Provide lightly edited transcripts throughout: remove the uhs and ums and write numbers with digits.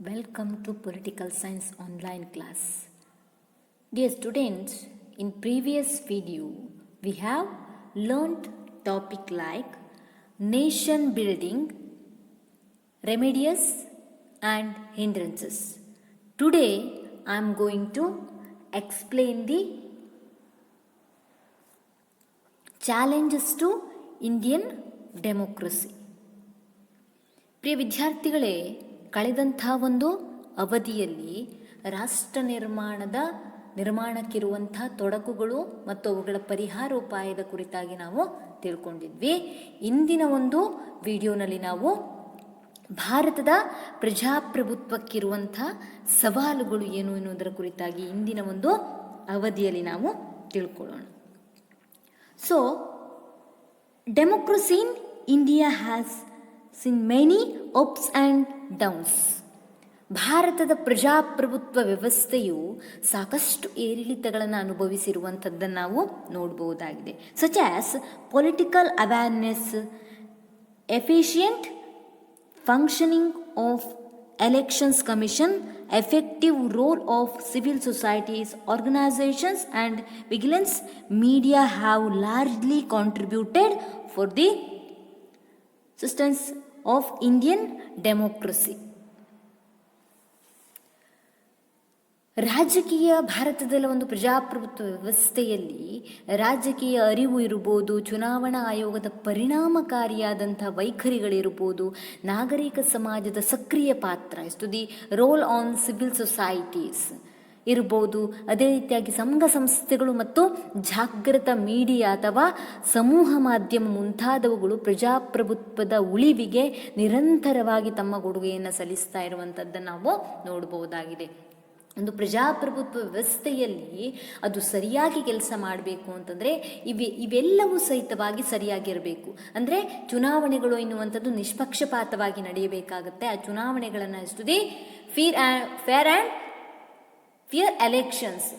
Welcome to Political Science online class. Dear students, in previous video we have learnt topic like nation building, remedies and hindrances. Today I am going to explain the challenges to Indian democracy. ಪ್ರಿಯ ವಿದ್ಯಾರ್ಥಿಗಳೇ, ಕಳೆದಂಥ ಒಂದು ಅವಧಿಯಲ್ಲಿ ರಾಷ್ಟ್ರ ನಿರ್ಮಾಣಕ್ಕಿರುವಂಥ ತೊಡಕುಗಳು ಮತ್ತು ಅವುಗಳ ಪರಿಹಾರೋಪಾಯದ ಕುರಿತಾಗಿ ನಾವು ತಿಳ್ಕೊಂಡಿದ್ವಿ. ಇಂದಿನ ಒಂದು ವಿಡಿಯೋನಲ್ಲಿ ನಾವು ಭಾರತದ ಪ್ರಜಾಪ್ರಭುತ್ವಕ್ಕಿರುವಂಥ ಸವಾಲುಗಳು ಏನು ಎನ್ನುವುದರ ಕುರಿತಾಗಿ ಇಂದಿನ ಒಂದು ಅವಧಿಯಲ್ಲಿ ನಾವು ತಿಳ್ಕೊಳ್ಳೋಣ. So democracy in India has seen many ups and downs. ಭಾರತದ ಪ್ರಜಾಪ್ರಭುತ್ವ ವ್ಯವಸ್ಥೆಯು ಸಾಕಷ್ಟು ಏರಿಳಿತಗಳನ್ನು ಅನುಭವಿಸಿರುವಂಥದ್ದನ್ನು ನಾವು ನೋಡಬಹುದಾಗಿದೆ. Such as political awareness, efficient functioning of elections commission, effective role of civil societies, organizations and vigilance media have largely contributed for the sustenance of Indian democracy. ರಾಜಕೀಯ ಭಾರತದ ಒಂದು ಪ್ರಜಾಪ್ರಭುತ್ವ ವ್ಯವಸ್ಥೆಯಲ್ಲಿ ರಾಜಕೀಯ ಅರಿವು ಇರಬಹುದು, ಚುನಾವಣಾ ಆಯೋಗದ ಪರಿಣಾಮಕಾರಿಯಾದಂಥ ವೈಖರಿಗಳಿರ್ಬೋದು, ನಾಗರಿಕ ಸಮಾಜದ ಸಕ್ರಿಯ ಪಾತ್ರ, the role on civil societies ಇರ್ಬೋದು, ಅದೇ ರೀತಿಯಾಗಿ ಸಂಘ ಸಂಸ್ಥೆಗಳು ಮತ್ತು ಜಾಗೃತ ಮೀಡಿಯಾ ಅಥವಾ ಸಮೂಹ ಮಾಧ್ಯಮ ಮುಂತಾದವುಗಳು ಪ್ರಜಾಪ್ರಭುತ್ವದ ಉಳಿವಿಗೆ ನಿರಂತರವಾಗಿ ತಮ್ಮ ಕೊಡುಗೆಯನ್ನು ಸಲ್ಲಿಸ್ತಾ ಇರುವಂಥದ್ದನ್ನು ನಾವು ನೋಡಬಹುದಾಗಿದೆ. ಒಂದು ಪ್ರಜಾಪ್ರಭುತ್ವ ವ್ಯವಸ್ಥೆಯಲ್ಲಿ ಅದು ಸರಿಯಾಗಿ ಕೆಲಸ ಮಾಡಬೇಕು ಅಂತಂದರೆ ಇವೆಲ್ಲವೂ ಸಹಿತವಾಗಿ ಸರಿಯಾಗಿರಬೇಕು. ಅಂದರೆ ಚುನಾವಣೆಗಳು ಎನ್ನುವಂಥದ್ದು ನಿಷ್ಪಕ್ಷಪಾತವಾಗಿ ನಡೆಯಬೇಕಾಗುತ್ತೆ. ಆ ಚುನಾವಣೆಗಳನ್ನು ಫೇರ್ ಎಲೆಕ್ಷನ್ಸ್,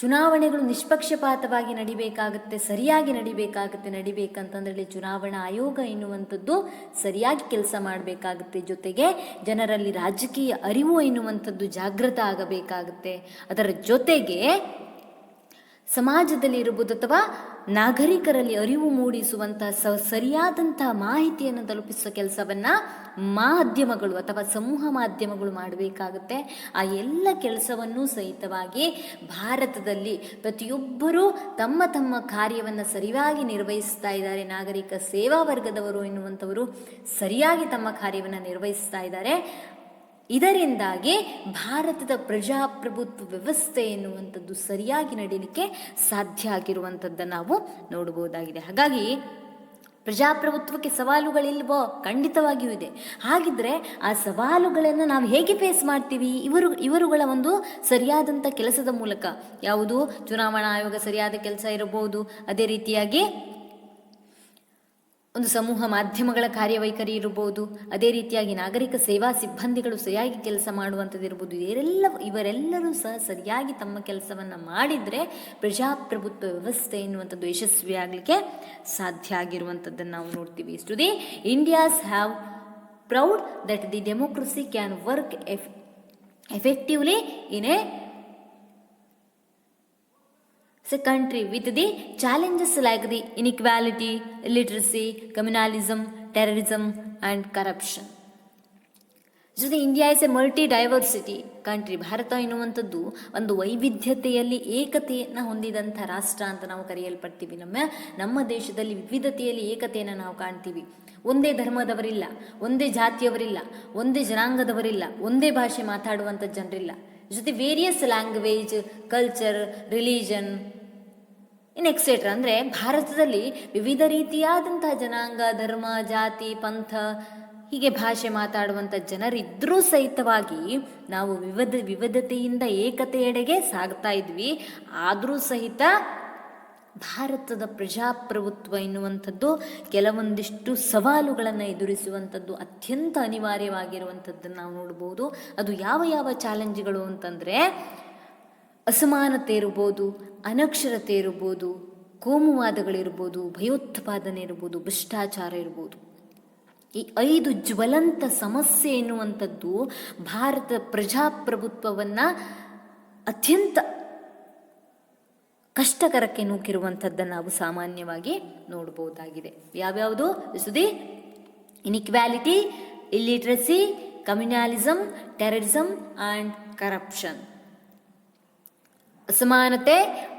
ಚುನಾವಣೆಗಳು ನಿಷ್ಪಕ್ಷಪಾತವಾಗಿ ನಡಿಬೇಕಾಗುತ್ತೆ, ಸರಿಯಾಗಿ ನಡಿಬೇಕಂತಂದ್ರೆ ಚುನಾವಣಾ ಆಯೋಗ ಎನ್ನುವಂಥದ್ದು ಸರಿಯಾಗಿ ಕೆಲಸ ಮಾಡಬೇಕಾಗುತ್ತೆ. ಜೊತೆಗೆ ಜನರಲ್ಲಿ ರಾಜಕೀಯ ಅರಿವು ಎನ್ನುವಂಥದ್ದು ಜಾಗೃತ ಆಗಬೇಕಾಗುತ್ತೆ. ಅದರ ಜೊತೆಗೆ ಸಮಾಜದಲ್ಲಿ ಇರಬಹುದು ಅಥವಾ ನಾಗರಿಕರಲ್ಲಿ ಅರಿವು ಮೂಡಿಸುವಂತಹ ಸರಿಯಾದಂತಹ ಮಾಹಿತಿಯನ್ನು ತಲುಪಿಸುವ ಕೆಲಸವನ್ನು ಮಾಧ್ಯಮಗಳು ಅಥವಾ ಸಮೂಹ ಮಾಧ್ಯಮಗಳು ಮಾಡಬೇಕಾಗುತ್ತೆ. ಆ ಎಲ್ಲ ಕೆಲಸವನ್ನೂ ಸಹಿತವಾಗಿ ಭಾರತದಲ್ಲಿ ಪ್ರತಿಯೊಬ್ಬರೂ ತಮ್ಮ ತಮ್ಮ ಕಾರ್ಯವನ್ನು ಸರಿಯಾಗಿ ನಿರ್ವಹಿಸ್ತಾ ಇದ್ದಾರೆ. ನಾಗರಿಕ ಸೇವಾ ವರ್ಗದವರು ಎನ್ನುವಂಥವರು ಸರಿಯಾಗಿ ತಮ್ಮ ಕಾರ್ಯವನ್ನು ನಿರ್ವಹಿಸ್ತಾ ಇದ್ದಾರೆ. ಇದರಿಂದಾಗಿ ಭಾರತದ ಪ್ರಜಾಪ್ರಭುತ್ವ ವ್ಯವಸ್ಥೆ ಎನ್ನುವಂಥದ್ದು ಸರಿಯಾಗಿ ನಡೀಲಿಕ್ಕೆ ಸಾಧ್ಯ ಆಗಿರುವಂಥದ್ದನ್ನು ನಾವು ನೋಡಬಹುದಾಗಿದೆ. ಹಾಗಾಗಿ ಪ್ರಜಾಪ್ರಭುತ್ವಕ್ಕೆ ಸವಾಲುಗಳಿಲ್ವೋ? ಖಂಡಿತವಾಗಿಯೂ ಇದೆ. ಹಾಗಿದ್ರೆ ಆ ಸವಾಲುಗಳನ್ನು ನಾವು ಹೇಗೆ ಫೇಸ್ ಮಾಡ್ತೀವಿ? ಇವರುಗಳ ಒಂದು ಸರಿಯಾದಂಥ ಕೆಲಸದ ಮೂಲಕ, ಯಾವುದು ಚುನಾವಣಾ ಆಯೋಗ ಸರಿಯಾದ ಕೆಲಸ ಇರಬಹುದು, ಅದೇ ರೀತಿಯಾಗಿ ಒಂದು ಸಮೂಹ ಮಾಧ್ಯಮಗಳ ಕಾರ್ಯವೈಖರಿ ಇರಬಹುದು, ಅದೇ ರೀತಿಯಾಗಿ ನಾಗರಿಕ ಸೇವಾ ಸಿಬ್ಬಂದಿಗಳು ಸರಿಯಾಗಿ ಕೆಲಸ ಮಾಡುವಂಥದ್ದು ಇರ್ಬೋದು. ಇವರೆಲ್ಲರೂ ಸಹ ಸರಿಯಾಗಿ ತಮ್ಮ ಕೆಲಸವನ್ನು ಮಾಡಿದರೆ ಪ್ರಜಾಪ್ರಭುತ್ವ ವ್ಯವಸ್ಥೆ ಎನ್ನುವಂಥದ್ದು ಯಶಸ್ವಿಯಾಗಲಿಕ್ಕೆ ಸಾಧ್ಯ ಆಗಿರುವಂಥದ್ದನ್ನು ನಾವು ನೋಡ್ತೀವಿ. The India's have proud that the democracy can work effectively in a country with the challenges like the inequality, illiteracy, communalism, terrorism and corruption. ಜೊತೆ India is A multi diversity country. Bharat ಎನ್ನುವಂಥದ್ದು ಒಂದು ವೈವಿಧ್ಯತೆಯಲ್ಲಿ ಏಕತೆಯನ್ನು ಹೊಂದಿದಂಥ ರಾಷ್ಟ್ರ ಅಂತ ನಾವು ಕರೆಯಲ್ಪಡ್ತೀವಿ. ನಮ್ಮ ದೇಶದಲ್ಲಿ ವಿವಿಧತೆಯಲ್ಲಿ ಏಕತೆಯನ್ನು ನಾವು ಕಾಣ್ತೀವಿ. ಒಂದೇ ಧರ್ಮದವರಿಲ್ಲ, ಒಂದೇ ಜಾತಿಯವರಿಲ್ಲ, ಒಂದೇ ಜನಾಂಗದವರಿಲ್ಲ, ಒಂದೇ ಭಾಷೆ ಮಾತಾಡುವಂಥ ಜನರಿಲ್ಲ. ಜೊತೆ various language, culture, religion etcetera. ಅಂದರೆ ಭಾರತದಲ್ಲಿ ವಿವಿಧ ರೀತಿಯಾದಂತಹ ಜನಾಂಗ, ಧರ್ಮ, ಜಾತಿ, ಪಂಥ, ಹೀಗೆ ಭಾಷೆ ಮಾತಾಡುವಂಥ ಜನರಿದ್ದರೂ ಸಹಿತವಾಗಿ ನಾವು ವಿವಿಧತೆಯಿಂದ ಏಕತೆಯೆಡೆಗೆ ಸಾಗ್ತಾ ಇದ್ವಿ. ಆದರೂ ಸಹಿತ ಭಾರತದ ಪ್ರಜಾಪ್ರಭುತ್ವ ಎನ್ನುವಂಥದ್ದು ಕೆಲವೊಂದಿಷ್ಟು ಸವಾಲುಗಳನ್ನು ಎದುರಿಸುವಂಥದ್ದು ಅತ್ಯಂತ ಅನಿವಾರ್ಯವಾಗಿರುವಂಥದ್ದನ್ನು ನಾವು ನೋಡ್ಬೋದು. ಅದು ಯಾವ ಚಾಲೆಂಜ್ಗಳು ಅಂತಂದರೆ ಅಸಮಾನತೆ ಇರ್ಬೋದು, ಅನಕ್ಷರತೆ ಇರ್ಬೋದು, ಕೋಮುವಾದಗಳಿರ್ಬೋದು, ಭಯೋತ್ಪಾದನೆ ಇರ್ಬೋದು, ಭ್ರಷ್ಟಾಚಾರ ಇರ್ಬೋದು. ಈ 5 ಜ್ವಲಂತ ಸಮಸ್ಯೆ ಎನ್ನುವಂಥದ್ದು ಭಾರತ ಪ್ರಜಾಪ್ರಭುತ್ವವನ್ನು ಅತ್ಯಂತ ಕಷ್ಟಕರಕ್ಕೆ ನೂಕಿರುವಂಥದ್ದನ್ನು ನಾವು ಸಾಮಾನ್ಯವಾಗಿ ನೋಡ್ಬೋದಾಗಿದೆ. ಯಾವ್ಯಾವುದು ಸುದಿ? Inequality, illiteracy, communalism, terrorism and corruption. ಅಸಮಾನತೆ,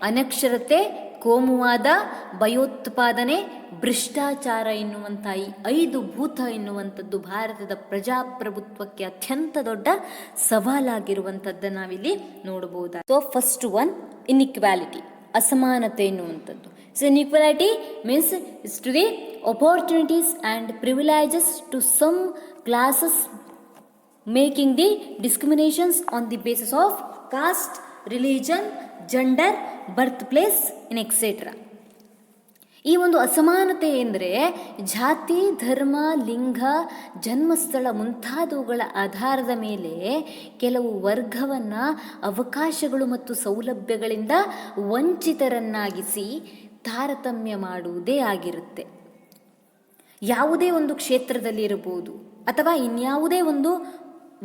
ಅನಕ್ಷರತೆ, ಕೋಮುವಾದ, ಭಯೋತ್ಪಾದನೆ, ಭ್ರಷ್ಟಾಚಾರ ಎನ್ನುವಂಥ ಈ 5 ಭೂತ ಎನ್ನುವಂಥದ್ದು ಭಾರತದ ಪ್ರಜಾಪ್ರಭುತ್ವಕ್ಕೆ ಅತ್ಯಂತ ದೊಡ್ಡ ಸವಾಲಾಗಿರುವಂಥದ್ದನ್ನು ನಾವಿಲ್ಲಿ ನೋಡಬಹುದಾಗಿದೆ. ಸೊ ಫಸ್ಟ್ ಒನ್, ಇನ್ಇಕ್ವಾಲಿಟಿ, ಅಸಮಾನತೆ ಎನ್ನುವಂಥದ್ದು. So inequality means is to the opportunities and privileges to some classes, making the discriminations on the basis of caste, religion, gender, birthplace and etc. ಈ ಒಂದು ಅಸಮಾನತೆ ಎಂದರೆ ಜಾತಿ, ಧರ್ಮ, ಲಿಂಗ, ಜನ್ಮಸ್ಥಳ ಮುಂತಾದವುಗಳ ಆಧಾರದ ಮೇಲೆ ಕೆಲವು ವರ್ಗವನ್ನು ಅವಕಾಶಗಳು ಮತ್ತು ಸೌಲಭ್ಯಗಳಿಂದ ವಂಚಿತರನ್ನಾಗಿಸಿ ತಾರತಮ್ಯ ಮಾಡುವುದೇ ಆಗಿರುತ್ತೆ. ಯಾವುದೇ ಒಂದು ಕ್ಷೇತ್ರದಲ್ಲಿರಬಹುದು ಅಥವಾ ಇನ್ಯಾವುದೇ ಒಂದು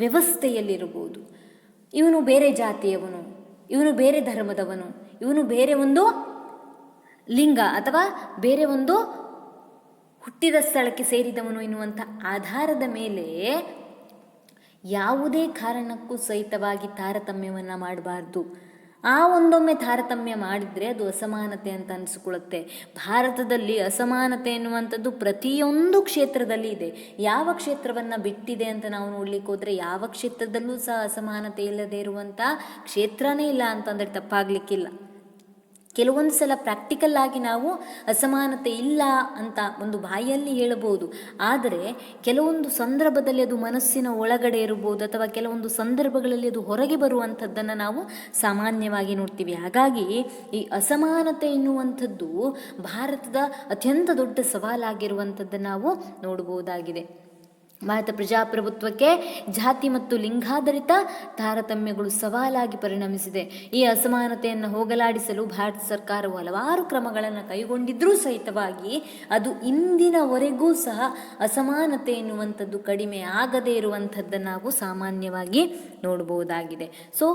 ವ್ಯವಸ್ಥೆಯಲ್ಲಿರಬಹುದು. ಇವನು ಬೇರೆ ಜಾತಿಯವನು, ಇವನು ಬೇರೆ ಧರ್ಮದವನು, ಇವನು ಬೇರೆ ಒಂದು ಲಿಂಗ ಅಥವಾ ಬೇರೆ ಒಂದು ಹುಟ್ಟಿದ ಸ್ಥಳಕ್ಕೆ ಸೇರಿದವನು ಎನ್ನುವಂಥ ಆಧಾರದ ಮೇಲೆ ಯಾವುದೇ ಕಾರಣಕ್ಕೂ ಸಹಿತವಾಗಿ ತಾರತಮ್ಯವನ್ನು ಮಾಡಬಾರ್ದು. ಆ ಒಂದೊಮ್ಮೆ ತಾರತಮ್ಯ ಮಾಡಿದರೆ ಅದು ಅಸಮಾನತೆ ಅಂತ ಅನಿಸ್ಕೊಳ್ಳುತ್ತೆ. ಭಾರತದಲ್ಲಿ ಅಸಮಾನತೆ ಎನ್ನುವಂಥದ್ದು ಪ್ರತಿಯೊಂದು ಕ್ಷೇತ್ರದಲ್ಲಿ ಇದೆ. ಯಾವ ಕ್ಷೇತ್ರವನ್ನು ಬಿಟ್ಟಿದೆ ಅಂತ ನಾವು ನೋಡ್ಲಿಕ್ಕೆ ಹೋದರೆ ಯಾವ ಕ್ಷೇತ್ರದಲ್ಲೂ ಸಹ ಅಸಮಾನತೆ ಇಲ್ಲದೆ ಇರುವಂಥ ಕ್ಷೇತ್ರನೇ ಇಲ್ಲ ಅಂತಂದರೆ ತಪ್ಪಾಗಲಿಕ್ಕಿಲ್ಲ. ಕೆಲವೊಂದು ಸಲ ಪ್ರಾಕ್ಟಿಕಲ್ ಆಗಿ ನಾವು ಅಸಮಾನತೆ ಇಲ್ಲ ಅಂತ ಒಂದು ಬಾಯಲ್ಲಿ ಹೇಳಬಹುದು, ಆದರೆ ಕೆಲವೊಂದು ಸಂದರ್ಭದಲ್ಲಿ ಅದು ಮನಸ್ಸಿನ ಒಳಗಡೆ ಇರಬಹುದು ಅಥವಾ ಕೆಲವೊಂದು ಸಂದರ್ಭಗಳಲ್ಲಿ ಅದು ಹೊರಗೆ ಬರುವಂಥದ್ದನ್ನು ನಾವು ಸಾಮಾನ್ಯವಾಗಿ ನೋಡ್ತೀವಿ. ಹಾಗಾಗಿ ಈ ಅಸಮಾನತೆ ಎನ್ನುವಂಥದ್ದು ಭಾರತದ ಅತ್ಯಂತ ದೊಡ್ಡ ಸವಾಲಾಗಿರುವಂಥದ್ದನ್ನು ನಾವು ನೋಡಬಹುದಾಗಿದೆ. ಭಾರತ ಪ್ರಜಾಪ್ರಭುತ್ವಕ್ಕೆ ಜಾತಿ ಮತ್ತು ಲಿಂಗಾಧಾರಿತ ತಾರತಮ್ಯಗಳು ಸವಾಲಾಗಿ ಪರಿಣಮಿಸಿದೆ. ಈ ಅಸಮಾನತೆಯನ್ನು ಹೋಗಲಾಡಿಸಲು ಭಾರತ ಸರ್ಕಾರವು ಹಲವಾರು ಕ್ರಮಗಳನ್ನು ಕೈಗೊಂಡಿದ್ರೂ ಸಹಿತವಾಗಿ ಅದು ಇಂದಿನವರೆಗೂ ಸಹ ಅಸಮಾನತೆ ಎನ್ನುವಂಥದ್ದು ಕಡಿಮೆ ಆಗದೇ ಇರುವಂಥದ್ದನ್ನು ನಾವು ಸಾಮಾನ್ಯವಾಗಿ ನೋಡಬಹುದಾಗಿದೆ. So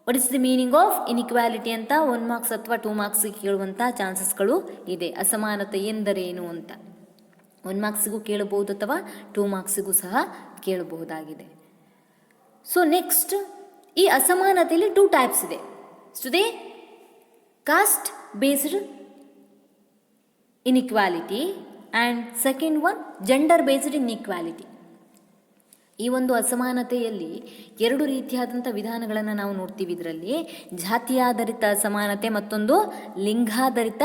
what is the meaning of inequality ಅಂತ 1 ಮಾರ್ಕ್ಸ್ ಅಥವಾ 2 ಮಾರ್ಕ್ಸಿಗೆ ಕೇಳುವಂಥ ಚಾನ್ಸಸ್ಗಳು ಇದೆ. ಅಸಮಾನತೆ ಎಂದರೇನು ಅಂತ 1 ಮಾರ್ಕ್ಸಿಗೂ ಕೇಳಬಹುದು ಅಥವಾ 2 ಮಾರ್ಕ್ಸಿಗೂ ಸಹ ಕೇಳಬಹುದಾಗಿದೆ. ಸೊ ನೆಕ್ಸ್ಟ್, ಈ ಅಸಮಾನತೆಯಲ್ಲಿ 2 ಟೈಪ್ಸ್ ಇದೆ. They cost based inequality and second one gender based inequality. ಈ ಒಂದು ಅಸಮಾನತೆಯಲ್ಲಿ 2 ರೀತಿಯಾದಂಥ ವಿಧಾನಗಳನ್ನು ನಾವು ನೋಡ್ತೀವಿ. ಇದರಲ್ಲಿ ಜಾತಿಯಾಧಾರಿತ ಅಸಮಾನತೆ, ಮತ್ತೊಂದು ಲಿಂಗಾಧಾರಿತ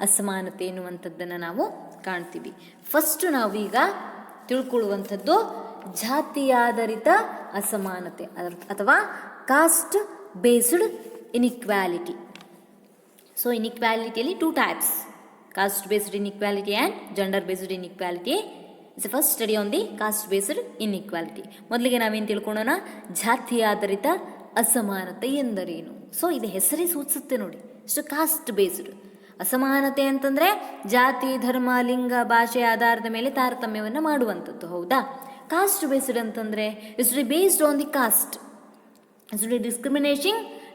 ಅಸಮಾನತೆ ಎನ್ನುವಂಥದ್ದನ್ನು ನಾವು ಕಾಣ್ತೀವಿ. ಫಸ್ಟ್ ನಾವೀಗ ತಿಳ್ಕೊಳ್ಳುವಂಥದ್ದು ಜಾತಿಯಾಧಾರಿತ ಅಸಮಾನತೆ ಅಥವಾ ಕಾಸ್ಟ್ ಬೇಸ್ಡ್ ಇನ್ಇಕ್ವಾಲಿಟಿ. ಸೊ ಇನ್ಇಕ್ವಾಲಿಟಿಯಲ್ಲಿ 2 types, caste based inequality and gender based inequality. It's first study on the caste based inequality. ಮೊದಲಿಗೆ ನಾವೇನು ತಿಳ್ಕೊಳ್ಳೋಣ, ಜಾತಿಯಾಧಾರಿತ ಅಸಮಾನತೆ ಎಂದರೇನು. ಸೊ ಇದು ಹೆಸರೇ ಸೂಚಿಸುತ್ತೆ ನೋಡಿ, ಇಷ್ಟು ಕಾಸ್ಟ್ ಬೇಸ್ಡ್ ಅಸಮಾನತೆ ಅಂತಂದರೆ ಜಾತಿ, ಧರ್ಮ, ಲಿಂಗ, ಭಾಷೆ ಆಧಾರದ ಮೇಲೆ ತಾರತಮ್ಯವನ್ನು ಮಾಡುವಂಥದ್ದು, ಹೌದಾ? ಕಾಸ್ಟ್ ಬೇಸ್ಡ್ ಅಂತಂದರೆ it's based on the caste, it's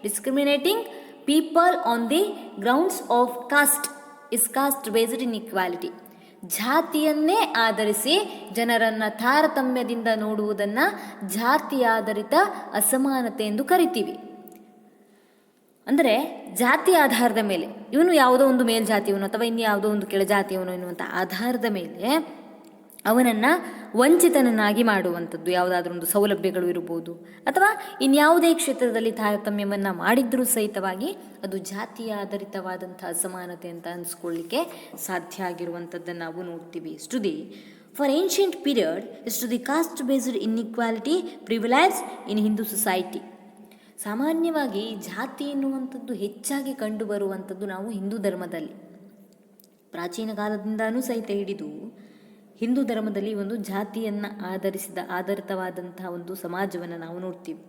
discriminating people on the grounds of caste is caste based inequality. ಜಾತಿಯನ್ನೇ ಆಧರಿಸಿ ಜನರನ್ನು ತಾರತಮ್ಯದಿಂದ ನೋಡುವುದನ್ನು ಜಾತಿ ಆಧಾರಿತ ಅಸಮಾನತೆ ಎಂದು ಕರಿತೀವಿ. ಅಂದರೆ ಜಾತಿ ಆಧಾರದ ಮೇಲೆ ಇವನು ಯಾವುದೋ ಒಂದು ಮೇಲ್ಜಾತಿಯವನು ಅಥವಾ ಇನ್ನು ಯಾವುದೋ ಒಂದು ಕೆಳಜಾತಿಯವನು ಎನ್ನುವಂಥ ಆಧಾರದ ಮೇಲೆ ಅವನನ್ನು ವಂಚಿತನನ್ನಾಗಿ ಮಾಡುವಂಥದ್ದು, ಯಾವುದಾದ್ರೂ ಒಂದು ಸೌಲಭ್ಯಗಳು ಇರ್ಬೋದು ಅಥವಾ ಇನ್ಯಾವುದೇ ಕ್ಷೇತ್ರದಲ್ಲಿ ತಾರತಮ್ಯವನ್ನು ಮಾಡಿದ್ರೂ ಸಹಿತವಾಗಿ ಅದು ಜಾತಿಯ ಆಧಾರಿತವಾದಂಥ ಅಸಮಾನತೆ ಅಂತ ಅನಿಸ್ಕೊಳ್ಳಿಕ್ಕೆ ಸಾಧ್ಯ ಆಗಿರುವಂಥದ್ದನ್ನು ನಾವು ನೋಡ್ತೀವಿ. Study for ancient period is to the caste based inequality privilege in Hindu society. ಸಾಮಾನ್ಯವಾಗಿ ಜಾತಿ ಎನ್ನುವಂಥದ್ದು ಹೆಚ್ಚಾಗಿ ಕಂಡುಬರುವಂಥದ್ದು ನಾವು ಹಿಂದೂ ಧರ್ಮದಲ್ಲಿ, ಪ್ರಾಚೀನ ಕಾಲದಿಂದನೂ ಸಹಿತ ಹಿಡಿದು ಹಿಂದೂ ಧರ್ಮದಲ್ಲಿ ಒಂದು ಜಾತಿಯನ್ನು ಆಧಾರಿತವಾದಂತಹ ಒಂದು ಸಮಾಜವನ್ನು ನಾವು ನೋಡ್ತೀವಿ.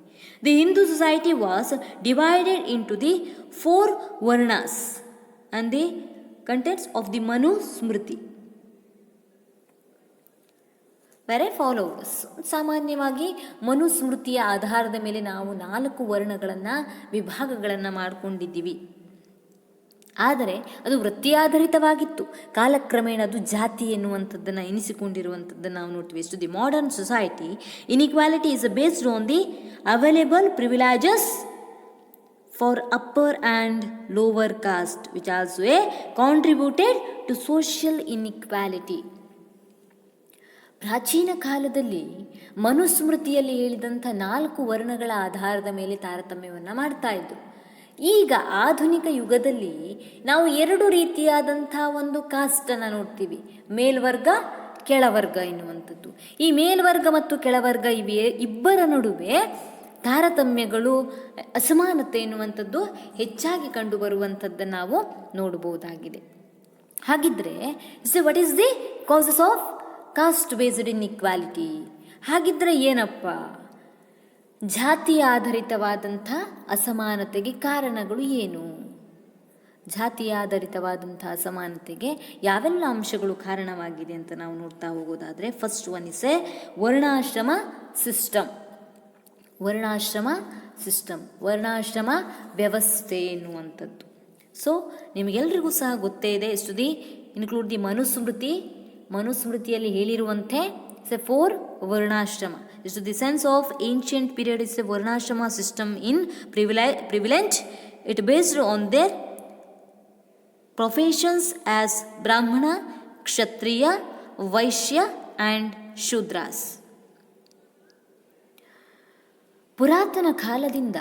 The Hindu society was divided in to the 4 varnas and the contents of the Manu Smriti. Were followed. ಸಾಮಾನ್ಯವಾಗಿ ಮನುಸ್ಮೃತಿಯ ಆಧಾರದ ಮೇಲೆ ನಾವು 4 ವರ್ಣಗಳನ್ನು ವಿಭಾಗಗಳನ್ನು ಮಾಡಿಕೊಂಡಿದ್ದೀವಿ. ಆದರೆ ಅದು ವೃತ್ತಿಯಾಧಾರಿತವಾಗಿತ್ತು. ಕಾಲಕ್ರಮೇಣ ಅದು ಜಾತಿ ಎನ್ನುವಂಥದ್ದನ್ನು ಎನಿಸಿಕೊಂಡಿರುವಂಥದ್ದನ್ನು ನಾವು ನೋಡ್ತೀವಿ. To the modern society inequality is based on the available privileges for upper and lower caste, which also contributed to social inequality. ಪ್ರಾಚೀನ ಕಾಲದಲ್ಲಿ ಮನುಸ್ಮೃತಿಯಲ್ಲಿ ಹೇಳಿದಂಥ 4 ವರ್ಣಗಳ ಆಧಾರದ ಮೇಲೆ ತಾರತಮ್ಯವನ್ನು ಮಾಡ್ತಾ ಇದ್ರು. ಈಗ ಆಧುನಿಕ ಯುಗದಲ್ಲಿ ನಾವು 2 ರೀತಿಯಾದಂಥ ಒಂದು ಕಾಸ್ಟನ್ನು ನೋಡ್ತೀವಿ, ಮೇಲ್ವರ್ಗ ಕೆಳವರ್ಗ ಎನ್ನುವಂಥದ್ದು. ಈ ಮೇಲ್ವರ್ಗ ಮತ್ತು ಕೆಳವರ್ಗ ಇಬ್ಬರ ನಡುವೆ ತಾರತಮ್ಯಗಳು, ಅಸಮಾನತೆ ಎನ್ನುವಂಥದ್ದು ಹೆಚ್ಚಾಗಿ ಕಂಡುಬರುವಂಥದ್ದನ್ನು ನಾವು ನೋಡಬಹುದಾಗಿದೆ. ಹಾಗಿದ್ರೆ what is the causes of caste based inequality? ಹಾಗಿದ್ರೆ ಏನಪ್ಪ ಜಾತಿ ಆಧಾರಿತವಾದಂಥ ಅಸಮಾನತೆಗೆ ಕಾರಣಗಳು ಏನು? ಜಾತಿಯ ಆಧಾರಿತವಾದಂಥ ಅಸಮಾನತೆಗೆ ಯಾವೆಲ್ಲ ಅಂಶಗಳು ಕಾರಣವಾಗಿದೆ ಅಂತ ನಾವು ನೋಡ್ತಾ ಹೋಗೋದಾದರೆ, ಫಸ್ಟ್ ಒನ್ ಇಸ್ ವರ್ಣಾಶ್ರಮ ಸಿಸ್ಟಮ್. ವರ್ಣಾಶ್ರಮ ವ್ಯವಸ್ಥೆ ಎನ್ನುವಂಥದ್ದು. ಸೊ ನಿಮಗೆಲ್ರಿಗೂ ಸಹ ಗೊತ್ತೇ ಇದೆ. ದಿ ಇನ್ಕ್ಲೂಡ್ ದಿ ಮನುಸ್ಮೃತಿಯಲ್ಲಿ ಹೇಳಿರುವಂತೆ 4 ವರ್ಣಾಶ್ರಮ. Is the sense of ancient period is a varnashrama system in prevalent. It based on their professions as Brahmana, Kshatriya, Vaishya and ಶೂದ್ರಾಸ್. ಪುರಾತನ ಕಾಲದಿಂದ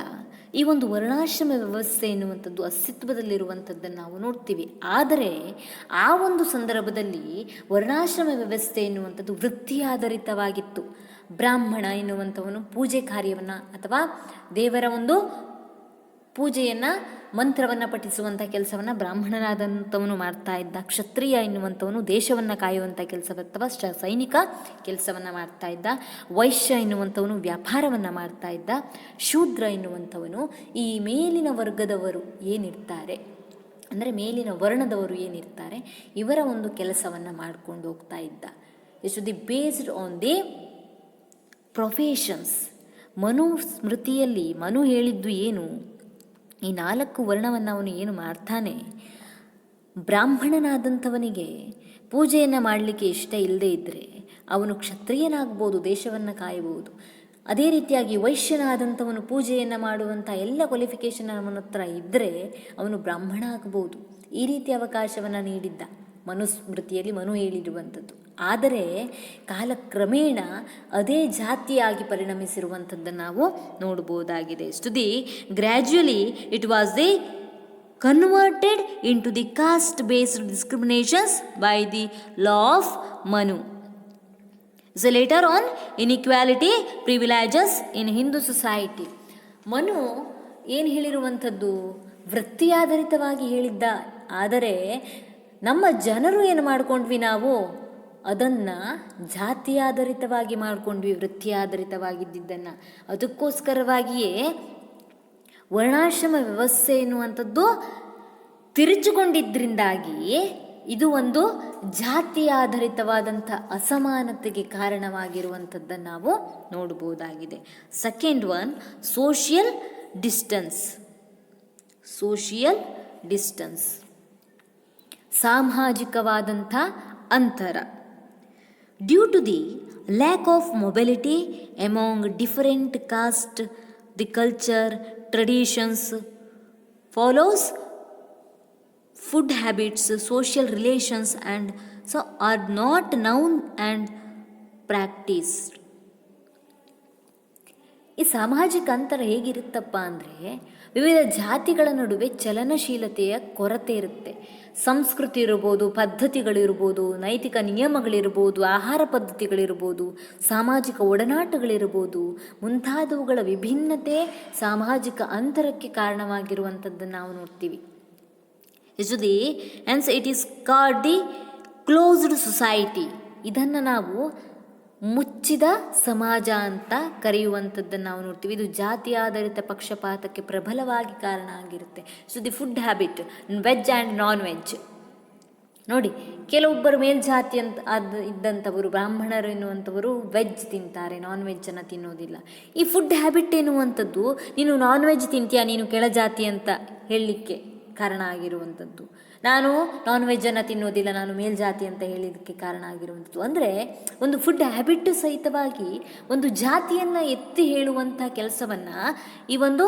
ಈ ಒಂದು ವರ್ಣಾಶ್ರಮ ವ್ಯವಸ್ಥೆ ಎನ್ನುವಂಥದ್ದು ಅಸ್ತಿತ್ವದಲ್ಲಿರುವಂಥದ್ದನ್ನು ನಾವು ನೋಡ್ತೀವಿ. ಆದರೆ ಆ ಒಂದು ಸಂದರ್ಭದಲ್ಲಿ ವರ್ಣಾಶ್ರಮ ವ್ಯವಸ್ಥೆ ಎನ್ನುವಂಥದ್ದು ವೃತ್ತಿ ಆಧಾರಿತವಾಗಿತ್ತು. ಬ್ರಾಹ್ಮಣ ಎನ್ನುವಂಥವನು ಪೂಜೆ ಕಾರ್ಯವನ್ನು ಅಥವಾ ದೇವರ ಒಂದು ಪೂಜೆಯನ್ನು, ಮಂತ್ರವನ್ನು ಪಠಿಸುವಂಥ ಕೆಲಸವನ್ನು ಬ್ರಾಹ್ಮಣನಾದಂಥವನು ಮಾಡ್ತಾ ಇದ್ದ. ಕ್ಷತ್ರಿಯ ಎನ್ನುವಂಥವನು ದೇಶವನ್ನು ಕಾಯುವಂಥ ಕೆಲಸ ಅಥವಾ ಸೈನಿಕ ಕೆಲಸವನ್ನು ಮಾಡ್ತಾ ಇದ್ದ. ವೈಶ್ಯ ಎನ್ನುವಂಥವನು ವ್ಯಾಪಾರವನ್ನು ಮಾಡ್ತಾ ಇದ್ದ. ಶೂದ್ರ ಎನ್ನುವಂಥವನು ಈ ಮೇಲಿನ ವರ್ಗದವರು ಏನಿರ್ತಾರೆ, ಅಂದರೆ ಮೇಲಿನ ವರ್ಣದವರು ಏನಿರ್ತಾರೆ, ಇವರ ಒಂದು ಕೆಲಸವನ್ನು ಮಾಡಿಕೊಂಡು ಹೋಗ್ತಾ ಇದ್ದ. It should the based on the professions. ಮನುಸ್ಮೃತಿಯಲ್ಲಿ ಮನು ಹೇಳಿದ್ದು ಏನು? ಈ 4 ವರ್ಣವನ್ನು ಅವನು ಏನು ಮಾಡ್ತಾನೆ, ಬ್ರಾಹ್ಮಣನಾದಂಥವನಿಗೆ ಪೂಜೆಯನ್ನು ಮಾಡಲಿಕ್ಕೆ ಇಷ್ಟ ಇಲ್ಲದೇ ಇದ್ದರೆ ಅವನು ಕ್ಷತ್ರಿಯನಾಗ್ಬೋದು, ದೇಶವನ್ನು ಕಾಯಬಹುದು. ಅದೇ ರೀತಿಯಾಗಿ ವೈಶ್ಯನಾದಂಥವನು ಪೂಜೆಯನ್ನು ಮಾಡುವಂಥ ಎಲ್ಲ ಕ್ವಾಲಿಫಿಕೇಷನ್ ಅವನ ಹತ್ರ ಇದ್ದರೆ ಅವನು ಬ್ರಾಹ್ಮಣ ಆಗ್ಬೋದು. ಈ ರೀತಿ ಅವಕಾಶವನ್ನು ನೀಡಿದ್ದ ಮನುಸ್ಮೃತಿಯಲ್ಲಿ ಮನು ಹೇಳಿರುವಂಥದ್ದು. ಆದರೆ ಕಾಲಕ್ರಮೇಣ ಅದೇ ಜಾತಿಯಾಗಿ ಪರಿಣಮಿಸಿರುವಂಥದ್ದನ್ನು ನಾವು ನೋಡ್ಬೋದಾಗಿದೆ. The gradually it was the converted in to the caste based discriminations by the law of Manu. So later on inequality privileges in Hindu society. Manu ಏನು ಹೇಳಿರುವಂಥದ್ದು ವೃತ್ತಿ ಆಧಾರಿತವಾಗಿ ಹೇಳಿದ್ದ. ಆದರೆ ನಮ್ಮ ಜನರು ಏನು ಮಾಡ್ಕೊಂಡ್ವಿ, ನಾವು ಅದನ್ನು ಜಾತಿ ಆಧಾರಿತವಾಗಿ ಮಾಡಿಕೊಂಡ್ವಿ, ವೃತ್ತಿ ಆಧಾರಿತವಾಗಿದ್ದನ್ನು. ಅದಕ್ಕೋಸ್ಕರವಾಗಿಯೇ ವರ್ಣಾಶ್ರಮ ವ್ಯವಸ್ಥೆ ಎನ್ನುವಂಥದ್ದು ತಿರುಚಿಕೊಂಡಿದ್ದರಿಂದಾಗಿ ಇದು ಒಂದು ಜಾತಿ ಆಧಾರಿತವಾದಂಥ ಅಸಮಾನತೆಗೆ ಕಾರಣವಾಗಿರುವಂಥದ್ದನ್ನು ನಾವು ನೋಡ್ಬೋದಾಗಿದೆ. ಸೆಕೆಂಡ್ ಒನ್, ಸೋಷಿಯಲ್ ಡಿಸ್ಟನ್ಸ್, ಸಾಮಾಜಿಕವಾದಂಥ ಅಂತರ. Due to the lack of mobility among different caste, the culture, traditions, follows, food habits, social relations and so are not known and practised. ಈ ಸಾಮಾಜಿಕ ಅಂತರ ಹೇಗಿರುತ್ತಪ್ಪ ಅಂದರೆ ವಿವಿಧ ಜಾತಿಗಳ ನಡುವೆ ಚಲನಶೀಲತೆಯ ಕೊರತೆ ಇರುತ್ತೆ. ಸಂಸ್ಕೃತಿ ಇರ್ಬೋದು, ಪದ್ಧತಿಗಳಿರ್ಬೋದು, ನೈತಿಕ ನಿಯಮಗಳಿರ್ಬೋದು, ಆಹಾರ ಪದ್ಧತಿಗಳಿರ್ಬೋದು, ಸಾಮಾಜಿಕ ಒಡನಾಟಗಳಿರ್ಬೋದು, ಮುಂತಾದವುಗಳ ವಿಭಿನ್ನತೆ ಸಾಮಾಜಿಕ ಅಂತರಕ್ಕೆ ಕಾರಣವಾಗಿರುವಂಥದ್ದನ್ನು ನಾವು ನೋಡ್ತೀವಿ. Hence it is called the closed society. ಇದನ್ನು ನಾವು ಮುಚ್ಚಿದ ಸಮಾಜ ಅಂತ ಕರೆಯುವಂಥದ್ದನ್ನು ನಾವು ನೋಡ್ತೀವಿ. ಇದು ಜಾತಿ ಆಧಾರಿತ ಪಕ್ಷಪಾತಕ್ಕೆ ಪ್ರಬಲವಾಗಿ ಕಾರಣ ಆಗಿರುತ್ತೆ. The food habit, veg and non veg, ನೋಡಿ, ಕೆಲವೊಬ್ಬರು ಮೇಲ್ಜಾತಿ ಅಂತ ಇದ್ದಂಥವರು, ಬ್ರಾಹ್ಮಣರು ಎನ್ನುವಂಥವರು ವೆಜ್ ತಿಂತಾರೆ, ನಾನ್ ವೆಜ್ಜನ್ನು ತಿನ್ನೋದಿಲ್ಲ. ಈ ಫುಡ್ ಹ್ಯಾಬಿಟ್ ಎನ್ನುವಂಥದ್ದು ನೀನು ನಾನ್ ವೆಜ್ ತಿಂತೀಯಾ, ನೀನು ಕೆಳಜಾತಿ ಅಂತ ಹೇಳಲಿಕ್ಕೆ ಕಾರಣ ಆಗಿರುವಂಥದ್ದು. ನಾನು ನಾನ್ ವೆಜ್ಜನ್ನು ತಿನ್ನೋದಿಲ್ಲ, ನಾನು ಮೇಲ್ಜಾತಿ ಅಂತ ಹೇಳಿದ್ದಕ್ಕೆ ಕಾರಣ ಆಗಿರುವಂಥದ್ದು. ಅಂದರೆ ಒಂದು ಫುಡ್ ಹ್ಯಾಬಿಟ್ ಸಹಿತವಾಗಿ ಒಂದು ಜಾತಿಯನ್ನು ಎತ್ತಿ ಹೇಳುವಂಥ ಕೆಲಸವನ್ನು ಈ ಒಂದು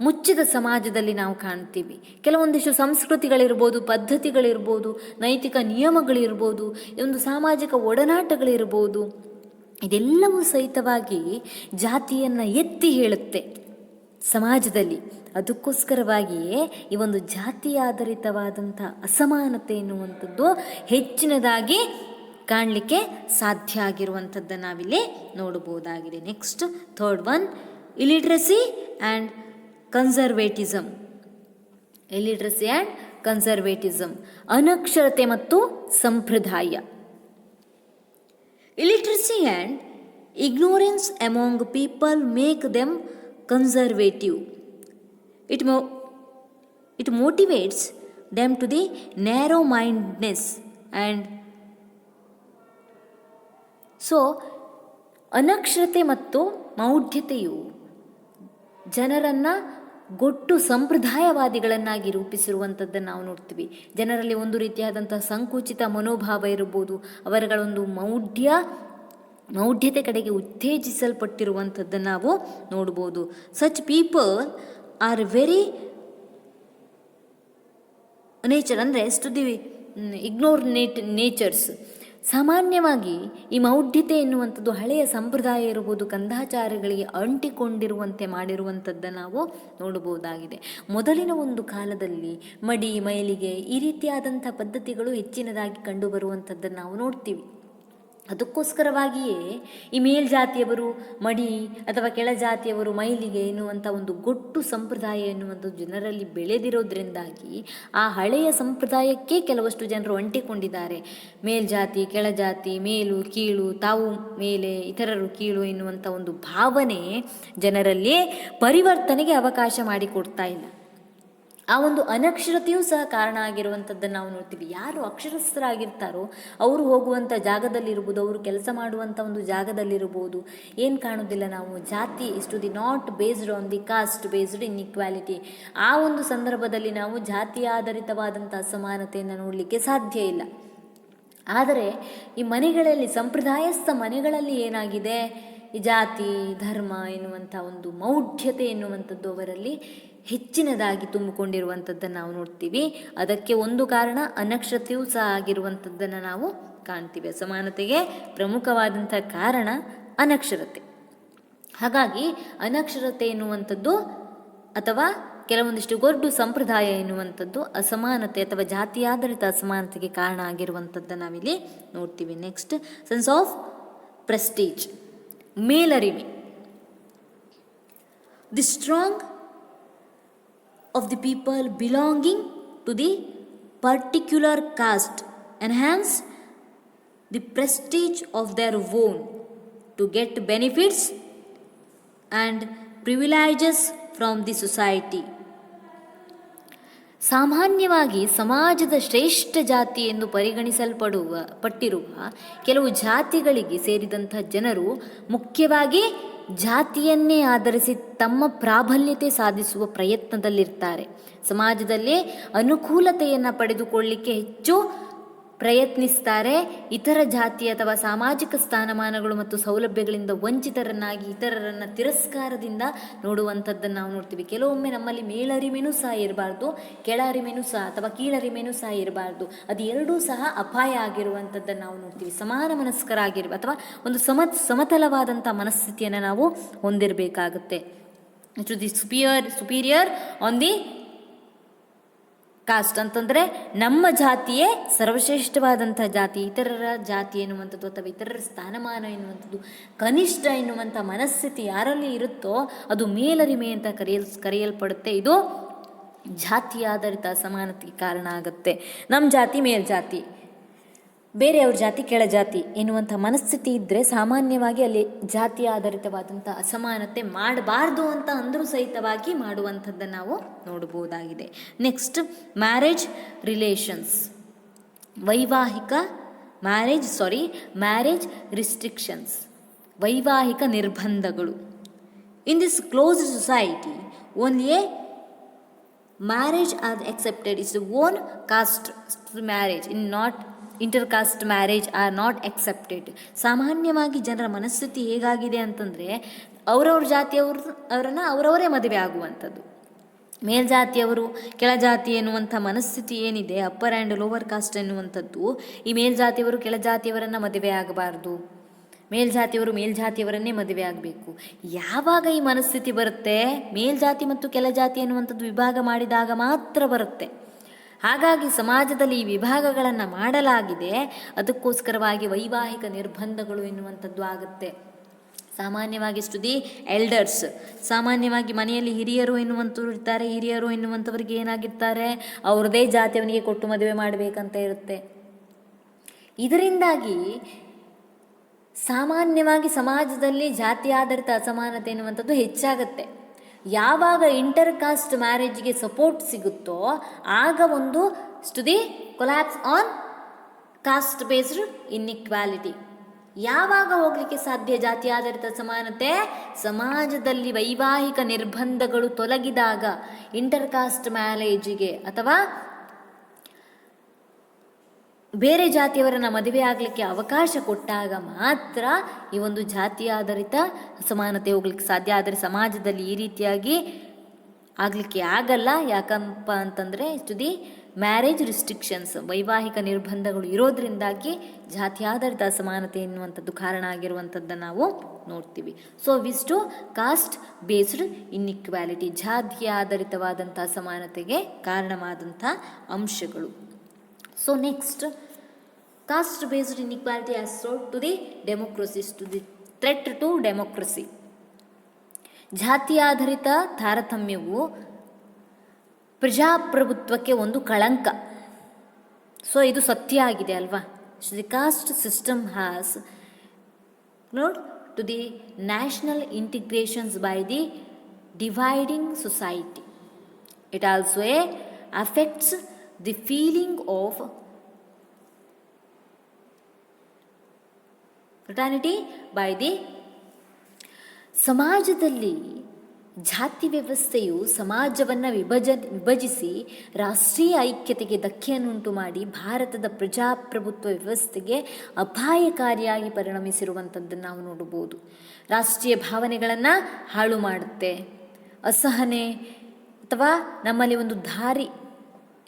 ಮುಚ್ಚಿದ ಸಮಾಜದಲ್ಲಿ ನಾವು ಕಾಣ್ತೀವಿ. ಕೆಲವೊಂದಿಷ್ಟು ಸಂಸ್ಕೃತಿಗಳಿರ್ಬೋದು, ಪದ್ಧತಿಗಳಿರ್ಬೋದು, ನೈತಿಕ ನಿಯಮಗಳಿರ್ಬೋದು, ಒಂದು ಸಾಮಾಜಿಕ ಒಡನಾಟಗಳಿರ್ಬೋದು, ಇದೆಲ್ಲವೂ ಸಹಿತವಾಗಿ ಜಾತಿಯನ್ನು ಎತ್ತಿ ಹೇಳುತ್ತೆ ಸಮಾಜದಲ್ಲಿ. ಅದಕ್ಕೋಸ್ಕರವಾಗಿಯೇ ಈ ಒಂದು ಜಾತಿ ಆಧಾರಿತವಾದಂಥ ಅಸಮಾನತೆ ಎನ್ನುವಂಥದ್ದು ಹೆಚ್ಚಿನದಾಗಿ ಕಾಣಲಿಕ್ಕೆ ಸಾಧ್ಯ ಆಗಿರುವಂಥದ್ದನ್ನು ನಾವಿಲ್ಲಿ ನೋಡಬಹುದಾಗಿದೆ. Next third one, illiteracy and conservatism. Illiteracy and conservatism, ಅನಕ್ಷರತೆ ಮತ್ತು ಸಂಪ್ರದಾಯ. Illiteracy and ignorance among people make them conservative. It motivates them to the narrow-mindedness and so ಅನಕ್ಷರತೆ ಮತ್ತು ಮೌಢ್ಯತೆಯು ಜನರನ್ನು ಗೊಟ್ಟು ಸಂಪ್ರದಾಯವಾದಿಗಳನ್ನಾಗಿ ರೂಪಿಸಿರುವಂಥದ್ದನ್ನು ನಾವು ನೋಡ್ತೀವಿ. ಜನರಲ್ಲಿ ಒಂದು ರೀತಿಯಾದಂಥ ಸಂಕುಚಿತ ಮನೋಭಾವ ಇರ್ಬೋದು, ಅವರುಗಳೊಂದು ಮೌಢ್ಯತೆ ಕಡೆಗೆ ಉತ್ತೇಜಿಸಲ್ಪಟ್ಟಿರುವಂಥದ್ದನ್ನು ನಾವು ನೋಡ್ಬೋದು. Such people are very nature ಅಂದರೆ ಟು ದಿ ಇಗ್ನೋರ್ ನೇಚರ್ಸ್. ಸಾಮಾನ್ಯವಾಗಿ ಈ ಮೌಢ್ಯತೆ ಎನ್ನುವಂಥದ್ದು ಹಳೆಯ ಸಂಪ್ರದಾಯ ಇರ್ಬೋದು, ಕಂದಾಚಾರಗಳಿಗೆ ಅಂಟಿಕೊಂಡಿರುವಂತೆ ಮಾಡಿರುವಂಥದ್ದನ್ನು ನಾವು ನೋಡಬಹುದಾಗಿದೆ. ಮೊದಲಿನ ಒಂದು ಕಾಲದಲ್ಲಿ ಮಡಿ, ಮೈಲಿಗೆ ಈ ರೀತಿಯಾದಂಥ ಪದ್ಧತಿಗಳು ಹೆಚ್ಚಿನದಾಗಿ ಕಂಡುಬರುವಂಥದ್ದನ್ನು ನಾವು ನೋಡ್ತೀವಿ. ಅದಕ್ಕೋಸ್ಕರವಾಗಿಯೇ ಈ ಮೇಲ್ಜಾತಿಯವರು ಮಡಿ ಅಥವಾ ಕೆಳಜಾತಿಯವರು ಮೈಲಿಗೆ ಎನ್ನುವಂಥ ಒಂದು ಗೊಟ್ಟು ಸಂಪ್ರದಾಯ ಎನ್ನುವಂಥದ್ದು ಜನರಲ್ಲಿ ಬೆಳೆದಿರೋದ್ರಿಂದಾಗಿ ಆ ಹಳೆಯ ಸಂಪ್ರದಾಯಕ್ಕೆ ಕೆಲವಷ್ಟು ಜನರು ಅಂಟಿಕೊಂಡಿದ್ದಾರೆ. ಮೇಲ್ಜಾತಿ, ಕೆಳಜಾತಿ, ಮೇಲು ಕೀಳು, ತಾವು ಮೇಲೆ ಇತರರು ಕೀಳು ಎನ್ನುವಂಥ ಒಂದು ಭಾವನೆ ಜನರಲ್ಲಿ ಪರಿವರ್ತನೆಗೆ ಅವಕಾಶ ಮಾಡಿಕೊಡ್ತಾ ಇಲ್ಲ. ಆ ಒಂದು ಅನಕ್ಷರತೆಯೂ ಸಹ ಕಾರಣ ಆಗಿರುವಂಥದ್ದನ್ನು ನಾವು ನೋಡ್ತೀವಿ. ಯಾರು ಅಕ್ಷರಸ್ಥರಾಗಿರ್ತಾರೋ ಅವರು ಹೋಗುವಂಥ ಜಾಗದಲ್ಲಿರ್ಬೋದು, ಅವರು ಕೆಲಸ ಮಾಡುವಂಥ ಒಂದು ಜಾಗದಲ್ಲಿರ್ಬೋದು, ಏನು ಕಾಣೋದಿಲ್ಲ ನಾವು, ಜಾತಿ is to the not based on the caste based inequality. ಆ ಒಂದು ಸಂದರ್ಭದಲ್ಲಿ ನಾವು ಜಾತಿ ಆಧಾರಿತವಾದಂಥ ಅಸಮಾನತೆಯನ್ನು ನೋಡಲಿಕ್ಕೆ ಸಾಧ್ಯ ಇಲ್ಲ. ಆದರೆ ಈ ಮನೆಗಳಲ್ಲಿ, ಸಂಪ್ರದಾಯಸ್ಥ ಮನೆಗಳಲ್ಲಿ ಏನಾಗಿದೆ, ಈ ಜಾತಿ ಧರ್ಮ ಎನ್ನುವಂಥ ಒಂದು ಮೌಢ್ಯತೆ ಎನ್ನುವಂಥದ್ದು ಅವರಲ್ಲಿ ಹೆಚ್ಚಿನದಾಗಿ ತುಂಬಿಕೊಂಡಿರುವಂಥದ್ದನ್ನು ನಾವು ನೋಡ್ತೀವಿ. ಅದಕ್ಕೆ ಒಂದು ಕಾರಣ ಅನಕ್ಷರತೆಯೂ ಸಹ ಆಗಿರುವಂಥದ್ದನ್ನು ನಾವು ಕಾಣ್ತೀವಿ. ಅಸಮಾನತೆಗೆ ಪ್ರಮುಖವಾದಂಥ ಕಾರಣ ಅನಕ್ಷರತೆ. ಹಾಗಾಗಿ ಅನಕ್ಷರತೆ ಎನ್ನುವಂಥದ್ದು ಅಥವಾ ಕೆಲವೊಂದಿಷ್ಟು ಗೊಡ್ಡು ಸಂಪ್ರದಾಯ ಎನ್ನುವಂಥದ್ದು ಅಸಮಾನತೆ ಅಥವಾ ಜಾತಿ ಆಧಾರಿತ ಅಸಮಾನತೆಗೆ ಕಾರಣ ಆಗಿರುವಂಥದ್ದನ್ನು ನಾವಿಲ್ಲಿ ನೋಡ್ತೀವಿ. ನೆಕ್ಸ್ಟ್, ಸೆನ್ಸ್ ಆಫ್ ಪ್ರೆಸ್ಟೀಜ್, ಮೇಲರಿಮೆ. The strong of the people belonging to the particular caste enhance the prestige of their own to get benefits and privileges from the society. ಸಾಮಾನ್ಯವಾಗಿ ಸಮಾಜದ ಶ್ರೇಷ್ಠ ಜಾತಿ ಎಂದು ಪಟ್ಟಿರುವ ಕೆಲವು ಜಾತಿಗಳಿಗೆ ಸೇರಿದಂಥ ಜನರು ಮುಖ್ಯವಾಗಿ ಜಾತಿಯನ್ನೇ ಆಧರಿಸಿ ತಮ್ಮ ಪ್ರಾಬಲ್ಯತೆ ಸಾಧಿಸುವ ಪ್ರಯತ್ನದಲ್ಲಿರ್ತಾರೆ. ಸಮಾಜದಲ್ಲಿ ಅನುಕೂಲತೆಯನ್ನು ಪಡೆದುಕೊಳ್ಳಲಿಕ್ಕೆ ಹೆಚ್ಚು ಪ್ರಯತ್ನಿಸ್ತಾರೆ. ಇತರ ಜಾತಿ ಅಥವಾ ಸಾಮಾಜಿಕ ಸ್ಥಾನಮಾನಗಳು ಮತ್ತು ಸೌಲಭ್ಯಗಳಿಂದ ವಂಚಿತರನ್ನಾಗಿ ಇತರರನ್ನು ತಿರಸ್ಕಾರದಿಂದ ನೋಡುವಂಥದ್ದನ್ನು ನಾವು ನೋಡ್ತೀವಿ. ಕೆಲವೊಮ್ಮೆ ನಮ್ಮಲ್ಲಿ ಮೇಲರಿಮೆನೂ ಸಹ ಇರಬಾರ್ದು, ಕೆಳರಿಮೆನೂ ಸಹ ಅಥವಾ ಕೀಳರಿಮೆನೂ ಸಹ ಇರಬಾರ್ದು. ಅದು ಎರಡೂ ಸಹ ಅಪಾಯ ಆಗಿರುವಂಥದ್ದನ್ನು ನಾವು ನೋಡ್ತೀವಿ. ಸಮಾನ ಮನಸ್ಕರಾಗಿರುವ ಅಥವಾ ಒಂದು ಸಮತಲವಾದಂಥ ಮನಸ್ಥಿತಿಯನ್ನು ನಾವು ಹೊಂದಿರಬೇಕಾಗುತ್ತೆ. To the superior on the caste ಅಂತಂದರೆ ನಮ್ಮ ಜಾತಿಯೇ ಸರ್ವಶ್ರೇಷ್ಠವಾದಂಥ ಜಾತಿ, ಇತರರ ಜಾತಿ ಎನ್ನುವಂಥದ್ದು ಅಥವಾ ಇತರರ ಸ್ಥಾನಮಾನ ಎನ್ನುವಂಥದ್ದು ಕನಿಷ್ಠ ಎನ್ನುವಂಥ ಮನಸ್ಥಿತಿ ಯಾರಲ್ಲಿ ಇರುತ್ತೋ ಅದು ಮೇಲರಿಮೆ ಅಂತ ಕರೆಯಲ್ಪಡುತ್ತೆ. ಇದು ಜಾತಿ ಆಧಾರಿತ ಅಸಮಾನತೆಗೆ ಕಾರಣ ಆಗುತ್ತೆ. ನಮ್ಮ ಜಾತಿ ಮೇಲ್ಜಾತಿ, ಬೇರೆಯವ್ರ ಜಾತಿ ಕೆಳಜಾತಿ ಎನ್ನುವಂಥ ಮನಸ್ಥಿತಿ ಇದ್ದರೆ ಸಾಮಾನ್ಯವಾಗಿ ಅಲ್ಲಿ ಜಾತಿ ಆಧಾರಿತವಾದಂಥ ಅಸಮಾನತೆ ಮಾಡಬಾರ್ದು ಅಂತ ಅಂದರೂ ಸಹಿತವಾಗಿ ಮಾಡುವಂಥದ್ದನ್ನು ನಾವು ನೋಡ್ಬೋದಾಗಿದೆ. Next, marriage relations. ವೈವಾಹಿಕ ಮ್ಯಾರೇಜ್ ರಿಸ್ಟ್ರಿಕ್ಷನ್ಸ್, ವೈವಾಹಿಕ ನಿರ್ಬಂಧಗಳು. In this closed society only a marriage are accepted. It's own caste marriage in not intercaste marriage are not accepted. ಸಾಮಾನ್ಯವಾಗಿ ಜನರ ಮನಸ್ಥಿತಿ ಹೇಗಾಗಿದೆ ಅಂತಂದರೆ, ಅವರವ್ರ ಅವರನ್ನು ಅವರವರೇ ಮದುವೆ ಆಗುವಂಥದ್ದು. ಮೇಲ್ಜಾತಿಯವರು ಕೆಳಜಾತಿ ಎನ್ನುವಂಥ ಮನಸ್ಥಿತಿ ಏನಿದೆ, ಅಪ್ಪರ್ ಆ್ಯಂಡ್ ಲೋವರ್ ಕಾಸ್ಟ್ ಎನ್ನುವಂಥದ್ದು, ಈ ಮೇಲ್ಜಾತಿಯವರು ಕೆಳಜಾತಿಯವರನ್ನು ಮದುವೆ ಆಗಬಾರ್ದು, ಮೇಲ್ಜಾತಿಯವರನ್ನೇ ಮದುವೆ ಆಗಬೇಕು. ಯಾವಾಗ ಈ ಮನಸ್ಥಿತಿ ಬರುತ್ತೆ, ಮೇಲ್ಜಾತಿ ಮತ್ತು ಕೆಳಜಾತಿ ಎನ್ನುವಂಥದ್ದು ವಿಭಾಗ ಮಾಡಿದಾಗ ಮಾತ್ರ ಬರುತ್ತೆ. ಹಾಗಾಗಿ ಸಮಾಜದಲ್ಲಿ ಈ ವಿಭಾಗಗಳನ್ನು ಮಾಡಲಾಗಿದೆ. ಅದಕ್ಕೋಸ್ಕರವಾಗಿ ವೈವಾಹಿಕ ನಿರ್ಬಂಧಗಳು ಎನ್ನುವಂಥದ್ದು ಆಗುತ್ತೆ. ಸಾಮಾನ್ಯವಾಗಿ ದಿ ಎಲ್ಡರ್ಸ್, ಸಾಮಾನ್ಯವಾಗಿ ಮನೆಯಲ್ಲಿ ಹಿರಿಯರು ಎನ್ನುವಂಥವ್ರು ಇರ್ತಾರೆ. ಹಿರಿಯರು ಎನ್ನುವಂಥವ್ರಿಗೆ ಏನಾಗಿರ್ತಾರೆ, ಅವ್ರದೇ ಜಾತಿಯವನಿಗೆ ಕೊಟ್ಟು ಮದುವೆ ಮಾಡಬೇಕಂತ ಇರುತ್ತೆ. ಇದರಿಂದಾಗಿ ಸಾಮಾನ್ಯವಾಗಿ ಸಮಾಜದಲ್ಲಿ ಜಾತಿ ಆಧಾರಿತ ಅಸಮಾನತೆ ಎನ್ನುವಂಥದ್ದು ಹೆಚ್ಚಾಗುತ್ತೆ. ಯಾವಾಗ ಇಂಟರ್ ಕಾಸ್ಟ್ ಮ್ಯಾರೇಜ್ಗೆ ಸಪೋರ್ಟ್ ಸಿಗುತ್ತೋ ಆಗ ಒಂದು the collapse on cost based inequality. ಯಾವಾಗ ಹೋಗಲಿಕ್ಕೆ ಸಾಧ್ಯ ಜಾತಿ ಆಧಾರಿತ ಸಮಾನತೆ? ಸಮಾಜದಲ್ಲಿ ವೈವಾಹಿಕ ನಿರ್ಬಂಧಗಳು ತೊಲಗಿದಾಗ, ಇಂಟರ್ ಕಾಸ್ಟ್ ಮ್ಯಾರೇಜಿಗೆ ಅಥವಾ ಬೇರೆ ಜಾತಿಯವರನ್ನು ಮದುವೆ ಆಗಲಿಕ್ಕೆ ಅವಕಾಶ ಕೊಟ್ಟಾಗ ಮಾತ್ರ ಈ ಒಂದು ಜಾತಿ ಆಧಾರಿತ ಸಮಾನತೆ ಹೋಗ್ಲಿಕ್ಕೆ ಸಾಧ್ಯ. ಆದರೆ ಸಮಾಜದಲ್ಲಿ ಈ ರೀತಿಯಾಗಿ ಆಗಲಿಕ್ಕೆ ಆಗಲ್ಲ. ಯಾಕಪ್ಪ ಅಂತಂದರೆ ದಿ ಮ್ಯಾರೇಜ್ ರಿಸ್ಟ್ರಿಕ್ಷನ್ಸ್, ವೈವಾಹಿಕ ನಿರ್ಬಂಧಗಳು ಇರೋದ್ರಿಂದಾಗಿ ಜಾತಿ ಆಧಾರಿತ ಅಸಮಾನತೆ ಎನ್ನುವಂಥದ್ದು ಕಾರಣ ಆಗಿರುವಂಥದ್ದನ್ನು ನಾವು ನೋಡ್ತೀವಿ. ಸೊ ವಿಸ್ಟು ಕಾಸ್ಟ್ ಬೇಸ್ಡ್ ಇನ್ಇಕ್ವಾಲಿಟಿ, ಜಾತಿ ಆಧಾರಿತವಾದಂಥ ಅಸಮಾನತೆಗೆ ಕಾರಣವಾದಂಥ ಅಂಶಗಳು. So next, caste based inequality as sought to the democracy, to the threat to democracy. ಜಾತಿ ಆಧಾರಿತ ತಾರತಮ್ಯವು ಪ್ರಜಾಪ್ರಭುತ್ವಕ್ಕೆ ಒಂದು ಕಳಂಕ. ಸೊ ಇದು ಸತ್ಯ ಆಗಿದೆ ಅಲ್ವಾ. The caste system has to the national integrations by the dividing society. It also affects the feeling of fraternity by the ಸಮಾಜದಲ್ಲಿ ಜಾತಿ ವ್ಯವಸ್ಥೆಯು ಸಮಾಜವನ್ನು ವಿಭಜಿಸಿ ರಾಷ್ಟ್ರೀಯ ಐಕ್ಯತೆಗೆ ಧಕ್ಕೆಯನ್ನುಂಟು ಮಾಡಿ ಭಾರತದ ಪ್ರಜಾಪ್ರಭುತ್ವ ವ್ಯವಸ್ಥೆಗೆ ಅಪಾಯಕಾರಿಯಾಗಿ ಪರಿಣಮಿಸಿರುವಂಥದ್ದನ್ನು ನಾವು ನೋಡಬಹುದು. ರಾಷ್ಟ್ರೀಯ ಭಾವನೆಗಳನ್ನು ಹಾಳು ಮಾಡುತ್ತೆ. ಅಸಹನೆ ಅಥವಾ ನಮ್ಮಲ್ಲಿ ಒಂದು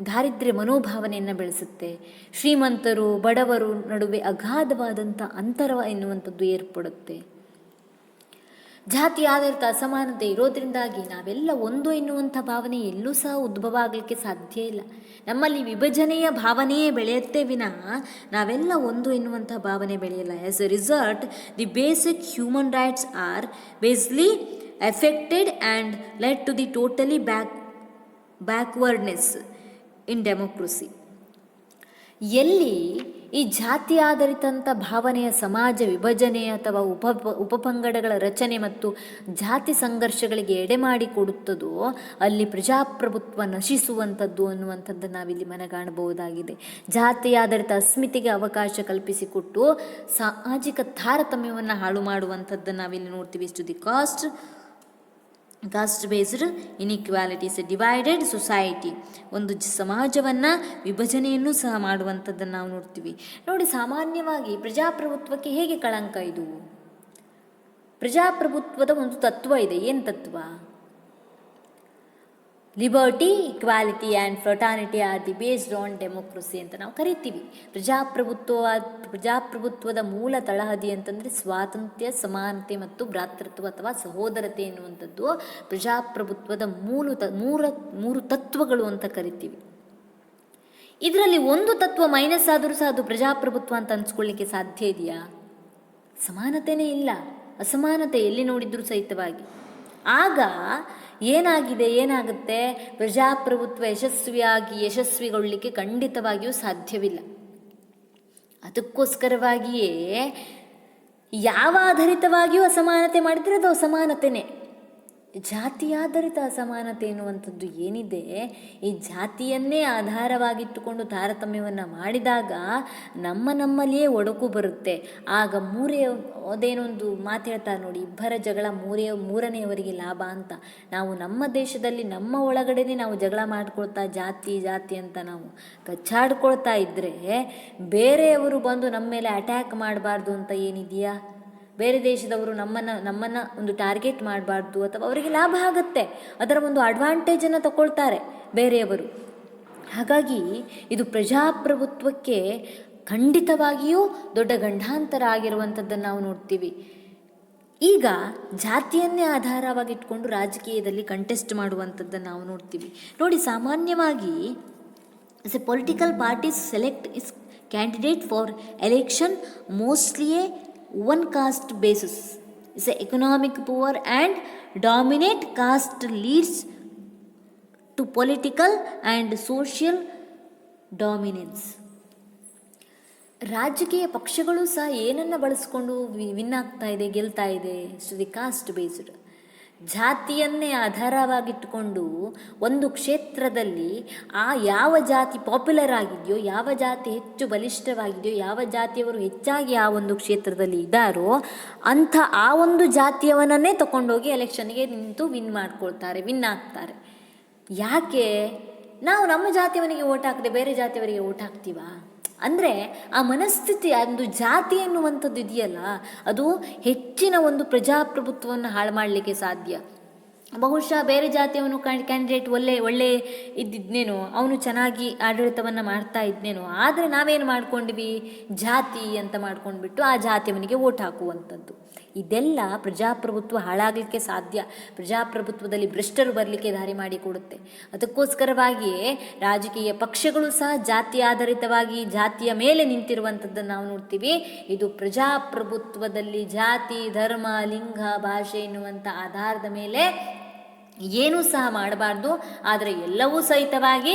ದಾರಿದ್ರ್ಯ ಮನೋಭಾವನೆಯನ್ನು ಬೆಳೆಸುತ್ತೆ. ಶ್ರೀಮಂತರು ಬಡವರು ನಡುವೆ ಅಗಾಧವಾದಂಥ ಅಂತರ ಎನ್ನುವಂಥದ್ದು ಏರ್ಪಡುತ್ತೆ. ಜಾತಿ ಆಧಾರಿತ ಅಸಮಾನತೆ ಇರೋದ್ರಿಂದಾಗಿ ನಾವೆಲ್ಲ ಒಂದು ಎನ್ನುವಂಥ ಭಾವನೆ ಎಲ್ಲೂ ಸಹ ಉದ್ಭವ ಆಗಲಿಕ್ಕೆ ಸಾಧ್ಯ ಇಲ್ಲ. ನಮ್ಮಲ್ಲಿ ವಿಭಜನೆಯ ಭಾವನೆಯೇ ಬೆಳೆಯುತ್ತೆ ವಿನಃ ನಾವೆಲ್ಲ ಒಂದು ಎನ್ನುವಂಥ ಭಾವನೆ ಬೆಳೆಯಲ್ಲ. As a result, the basic human rights are basely affected and led to the totally backwardness in democracy. ಎಲ್ಲಿ ಈ ಜಾತಿ ಆಧಾರಿತಂಥ ಭಾವನೆಯ ಸಮಾಜ ವಿಭಜನೆ ಅಥವಾ ಉಪಪಂಗಡಗಳ ರಚನೆ ಮತ್ತು ಜಾತಿ ಸಂಘರ್ಷಗಳಿಗೆ ಎಡೆಮಾಡಿಕೊಡುತ್ತದೋ ಅಲ್ಲಿ ಪ್ರಜಾಪ್ರಭುತ್ವ ನಶಿಸುವಂಥದ್ದು ಅನ್ನುವಂಥದ್ದನ್ನು ನಾವಿಲ್ಲಿ ಮನಗಾಣಬಹುದಾಗಿದೆ. ಜಾತಿ ಆಧಾರಿತ ಅಸ್ಮಿತೆಗೆ ಅವಕಾಶ ಕಲ್ಪಿಸಿಕೊಟ್ಟು ಸಾಮಾಜಿಕ ತಾರತಮ್ಯವನ್ನು ಹಾಳು ಮಾಡುವಂಥದ್ದನ್ನು ನಾವಿಲ್ಲಿ ನೋಡ್ತೀವಿ. ಇಷ್ಟು the caste based inequalities, divided society, ಒಂದು ಸಮಾಜವನ್ನು ವಿಭಜನೆಯನ್ನು ಸಹ ಮಾಡುವಂಥದ್ದನ್ನು ನಾವು ನೋಡ್ತೀವಿ. ನೋಡಿ, ಸಾಮಾನ್ಯವಾಗಿ ಪ್ರಜಾಪ್ರಭುತ್ವಕ್ಕೆ ಹೇಗೆ ಕಳಂಕ ಇದು? ಪ್ರಜಾಪ್ರಭುತ್ವದ ಒಂದು ತತ್ವ ಇದೆ. ಏನು ತತ್ವ? Liberty, equality and fraternity are the based on democracy ಅಂತ ನಾವು ಕರಿತೀವಿ. ಪ್ರಜಾಪ್ರಭುತ್ವದ ಮೂಲ ತಳಹದಿ ಅಂತಂದರೆ ಸ್ವಾತಂತ್ರ್ಯ, ಸಮಾನತೆ ಮತ್ತು ಭ್ರಾತೃತ್ವ ಅಥವಾ ಸಹೋದರತೆ ಎನ್ನುವಂಥದ್ದು ಪ್ರಜಾಪ್ರಭುತ್ವದ ಮೂರು ತತ್ವಗಳು ಅಂತ ಕರಿತೀವಿ. ಇದರಲ್ಲಿ ಒಂದು ತತ್ವ ಮೈನಸ್ ಆದರೂ ಸಹ ಅದು ಪ್ರಜಾಪ್ರಭುತ್ವ ಅಂತ ಅನ್ಸ್ಕೊಳ್ಳಿಕ್ಕೆ ಸಾಧ್ಯ ಇದೆಯಾ? ಸಮಾನತೆಯೇ ಇಲ್ಲ, ಅಸಮಾನತೆ ಎಲ್ಲಿ ನೋಡಿದ್ರೂ ಸಹಿತವಾಗಿ. ಆಗ ಏನಾಗುತ್ತೆ? ಪ್ರಜಾಪ್ರಭುತ್ವ ಯಶಸ್ವಿಗೊಳ್ಳಲಿಕ್ಕೆ ಖಂಡಿತವಾಗಿಯೂ ಸಾಧ್ಯವಿಲ್ಲ. ಅದಕ್ಕೋಸ್ಕರವಾಗಿಯೇ ಯಾವ ಆಧಾರಿತವಾಗಿಯೂ ಅಸಮಾನತೆ ಮಾಡಿದರೆ ಅದು ಅಸಮಾನತೆಯೇ. ಜಾತಿಯಾಧಾರಿತ ಅಸಮಾನತೆ ಎನ್ನುವಂಥದ್ದು ಏನಿದೆ, ಈ ಜಾತಿಯನ್ನೇ ಆಧಾರವಾಗಿಟ್ಟುಕೊಂಡು ತಾರತಮ್ಯವನ್ನು ಮಾಡಿದಾಗ ನಮ್ಮಲ್ಲಿಯೇ ಒಡಕು ಬರುತ್ತೆ. ಆಗ ಅದೇನೊಂದು ಮಾತು ಹೇಳ್ತಾರೆ ನೋಡಿ, ಇಬ್ಬರ ಜಗಳ ಮೂರನೆಯವರಿಗೆ ಲಾಭ ಅಂತ. ನಾವು ನಮ್ಮ ದೇಶದಲ್ಲಿ ನಮ್ಮ ಒಳಗಡೆನೇ ನಾವು ಜಗಳ ಮಾಡ್ಕೊಳ್ತಾ ಜಾತಿ ಜಾತಿ ಅಂತ ನಾವು ಕಚ್ಚಾಡ್ಕೊಳ್ತಾ ಇದ್ದರೆ ಬೇರೆಯವರು ಬಂದು ನಮ್ಮ ಮೇಲೆ ಅಟ್ಯಾಕ್ ಮಾಡಬಾರ್ದು ಅಂತ ಏನಿದೆಯಾ? ಬೇರೆ ದೇಶದವರು ನಮ್ಮನ್ನು ಒಂದು ಟಾರ್ಗೆಟ್ ಮಾಡಬಾರ್ದು ಅಥವಾ ಅವರಿಗೆ ಲಾಭ ಆಗುತ್ತೆ, ಅದರ ಒಂದು ಅಡ್ವಾಂಟೇಜನ್ನು ತಗೊಳ್ತಾರೆ ಬೇರೆಯವರು. ಹಾಗಾಗಿ ಇದು ಪ್ರಜಾಪ್ರಭುತ್ವಕ್ಕೆ ಖಂಡಿತವಾಗಿಯೂ ದೊಡ್ಡ ಗಂಡಾಂತರ ಆಗಿರುವಂಥದ್ದನ್ನು ನಾವು ನೋಡ್ತೀವಿ. ಈಗ ಜಾತಿಯನ್ನೇ ಆಧಾರವಾಗಿಟ್ಕೊಂಡು ರಾಜಕೀಯದಲ್ಲಿ ಕಂಟೆಸ್ಟ್ ಮಾಡುವಂಥದ್ದನ್ನು ನಾವು ನೋಡ್ತೀವಿ. ನೋಡಿ, ಸಾಮಾನ್ಯವಾಗಿ political parties select is candidate for election mostly one caste basis. Is economic poor and dominant caste leads to political and social dominance. ರಾಜಕೀಯ ಪಕ್ಷಗಳು ಸಹ ಏನನ್ನು ಬಳಸ್ಕೊಂಡು ವಿನ್ ಆಗ್ತಾ ಇದೆ, ಗೆಲ್ತಾ ಇದೆ? ಕಾಸ್ಟ್ ಬೇಸ್ಡ್, ಜಾತಿಯನ್ನೇ ಆಧಾರವಾಗಿಟ್ಟುಕೊಂಡು ಒಂದು ಕ್ಷೇತ್ರದಲ್ಲಿ ಯಾವ ಜಾತಿ ಪಾಪ್ಯುಲರ್ ಆಗಿದೆಯೋ, ಯಾವ ಜಾತಿ ಹೆಚ್ಚು ಬಲಿಷ್ಠವಾಗಿದೆಯೋ, ಯಾವ ಜಾತಿಯವರು ಹೆಚ್ಚಾಗಿ ಆ ಒಂದು ಕ್ಷೇತ್ರದಲ್ಲಿ ಇದ್ದಾರೋ ಅಂಥ ಆ ಒಂದು ಜಾತಿಯವನನ್ನೇ ತಗೊಂಡೋಗಿ ಎಲೆಕ್ಷನ್ಗೆ ನಿಂತು ವಿನ್ ಆಗ್ತಾರೆ. ಯಾಕೆ? ನಾವು ನಮ್ಮ ಜಾತಿಯವನಿಗೆ ಓಟ್ ಹಾಕದೆ ಬೇರೆ ಜಾತಿಯವರಿಗೆ ಓಟ್ ಹಾಕ್ತೀವಾ? ಅಂದರೆ ಆ ಮನಸ್ಥಿತಿ, ಒಂದು ಜಾತಿ ಎನ್ನುವಂಥದ್ದು ಇದೆಯಲ್ಲ, ಅದು ಹೆಚ್ಚಿನ ಒಂದು ಪ್ರಜಾಪ್ರಭುತ್ವವನ್ನು ಹಾಳು ಮಾಡಲಿಕ್ಕೆ ಸಾಧ್ಯ. ಬಹುಶಃ ಬೇರೆ ಜಾತಿಯವನು ಕ್ಯಾಂಡಿಡೇಟ್ ಒಳ್ಳೆ ಇದ್ದಿದ್ನೇನೋ, ಅವನು ಚೆನ್ನಾಗಿ ಆಡಳಿತವನ್ನು ಮಾಡ್ತಾ ಇದ್ನೇನೋ, ಆದರೆ ನಾವೇನು ಮಾಡ್ಕೊಂಡ್ವಿ, ಜಾತಿ ಅಂತ ಮಾಡ್ಕೊಂಡ್ಬಿಟ್ಟು ಆ ಜಾತಿಯವನಿಗೆ ಓಟ್ ಹಾಕುವಂಥದ್ದು. ಇದೆಲ್ಲ ಪ್ರಜಾಪ್ರಭುತ್ವ ಹಾಳಾಗಲಿಕ್ಕೆ ಸಾಧ್ಯ. ಪ್ರಜಾಪ್ರಭುತ್ವದಲ್ಲಿ ಭ್ರಷ್ಟರು ಬರಲಿಕ್ಕೆ ದಾರಿ ಮಾಡಿಕೊಡುತ್ತೆ. ಅದಕ್ಕೋಸ್ಕರವಾಗಿಯೇ ರಾಜಕೀಯ ಪಕ್ಷಗಳು ಸಹ ಜಾತಿ ಆಧಾರಿತವಾಗಿ ಜಾತಿಯ ಮೇಲೆ ನಿಂತಿರುವಂಥದ್ದನ್ನು ನಾವು ನೋಡ್ತೀವಿ. ಇದು ಪ್ರಜಾಪ್ರಭುತ್ವದಲ್ಲಿ ಜಾತಿ, ಧರ್ಮ, ಲಿಂಗ, ಭಾಷೆ ಎನ್ನುವಂಥ ಆಧಾರದ ಮೇಲೆ ಏನೂ ಸಹ ಮಾಡಬಾರ್ದು. ಆದರೆ ಎಲ್ಲವೂ ಸಹಿತವಾಗಿ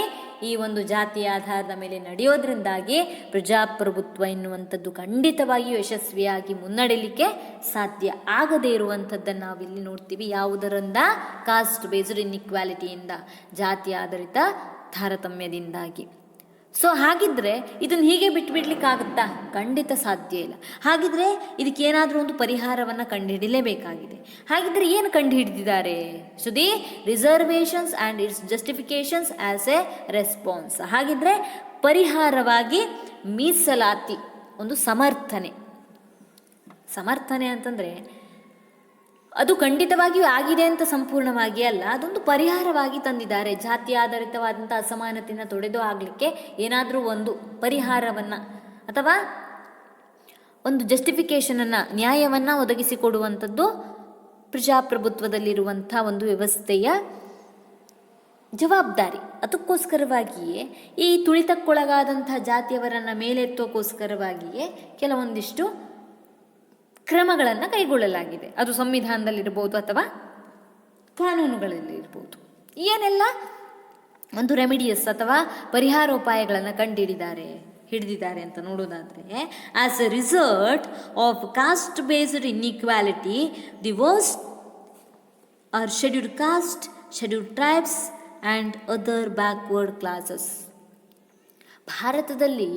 ಈ ಒಂದು ಜಾತಿಯ ಆಧಾರದ ಮೇಲೆ ನಡೆಯೋದ್ರಿಂದಾಗಿ ಪ್ರಜಾಪ್ರಭುತ್ವ ಎನ್ನುವಂಥದ್ದು ಖಂಡಿತವಾಗಿಯೂ ಯಶಸ್ವಿಯಾಗಿ ಮುನ್ನಡೆಯಲಿಕ್ಕೆ ಸಾಧ್ಯ ಆಗದೇ ಇರುವಂಥದ್ದನ್ನು ನಾವಿಲ್ಲಿ ನೋಡ್ತೀವಿ. ಯಾವುದರಿಂದ? ಕಾಸ್ಟ್ ಬೇಸ್ಡ್ ಇನ್ಇಕ್ವಾಲಿಟಿಯಿಂದ, ಜಾತಿ ಆಧಾರಿತ ತಾರತಮ್ಯದಿಂದಾಗಿ. ಹಾಗಿದ್ರೆ ಇದನ್ನು ಹೀಗೆ ಬಿಟ್ಬಿಡ್ಲಿಕ್ಕಾಗುತ್ತಾ? ಖಂಡಿತ ಸಾಧ್ಯ ಇಲ್ಲ. ಹಾಗಿದ್ರೆ ಇದಕ್ಕೇನಾದರೂ ಒಂದು ಪರಿಹಾರವನ್ನು ಕಂಡುಹಿಡಿಯಲೇಬೇಕಾಗಿದೆ. ಹಾಗಿದ್ರೆ ಏನು ಕಂಡುಹಿಡಿದಿದ್ದಾರೆ? The reservations and its justifications as a response. ಹಾಗಿದ್ರೆ ಪರಿಹಾರವಾಗಿ ಮೀಸಲಾತಿ ಒಂದು ಸಮರ್ಥನೆ ಅಂತಂದರೆ ಅದು ಖಂಡಿತವಾಗಿಯೂ ಆಗಿದೆ ಅಂತ ಸಂಪೂರ್ಣವಾಗಿ ಅಲ್ಲ, ಅದೊಂದು ಪರಿಹಾರವಾಗಿ ತಂದಿದ್ದಾರೆ. ಜಾತಿ ಆಧಾರಿತವಾದಂಥ ಅಸಮಾನತೆಯನ್ನು ತೊಡೆದು ಆಗಲಿಕ್ಕೆ ಏನಾದರೂ ಒಂದು ಪರಿಹಾರವನ್ನು ಅಥವಾ ಒಂದು ಜಸ್ಟಿಫಿಕೇಷನನ್ನು, ನ್ಯಾಯವನ್ನು ಒದಗಿಸಿಕೊಡುವಂಥದ್ದು ಪ್ರಜಾಪ್ರಭುತ್ವದಲ್ಲಿರುವಂಥ ಒಂದು ವ್ಯವಸ್ಥೆಯ ಜವಾಬ್ದಾರಿ. ಅದಕ್ಕೋಸ್ಕರವಾಗಿಯೇ ಈ ತುಳಿತಕ್ಕೊಳಗಾದಂಥ ಜಾತಿಯವರನ್ನು ಮೇಲೆತ್ತೋಕ್ಕೋಸ್ಕರವಾಗಿಯೇ ಕೆಲವೊಂದಿಷ್ಟು ಕ್ರಮಗಳನ್ನು ಕೈಗೊಳ್ಳಲಾಗಿದೆ. ಅದು ಸಂವಿಧಾನದಲ್ಲಿರ್ಬೋದು ಅಥವಾ ಕಾನೂನುಗಳಲ್ಲಿ ಇರ್ಬೋದು. ಏನೆಲ್ಲ ಒಂದು ರೆಮಿಡಿಯಸ್ ಅಥವಾ ಪರಿಹಾರೋಪಾಯಗಳನ್ನು ಹಿಡಿದಿದ್ದಾರೆ ಅಂತ ನೋಡೋದಾದರೆ, as a result of caste based inequality the worst are scheduled caste, scheduled tribes and other backward classes. ಭಾರತದಲ್ಲಿ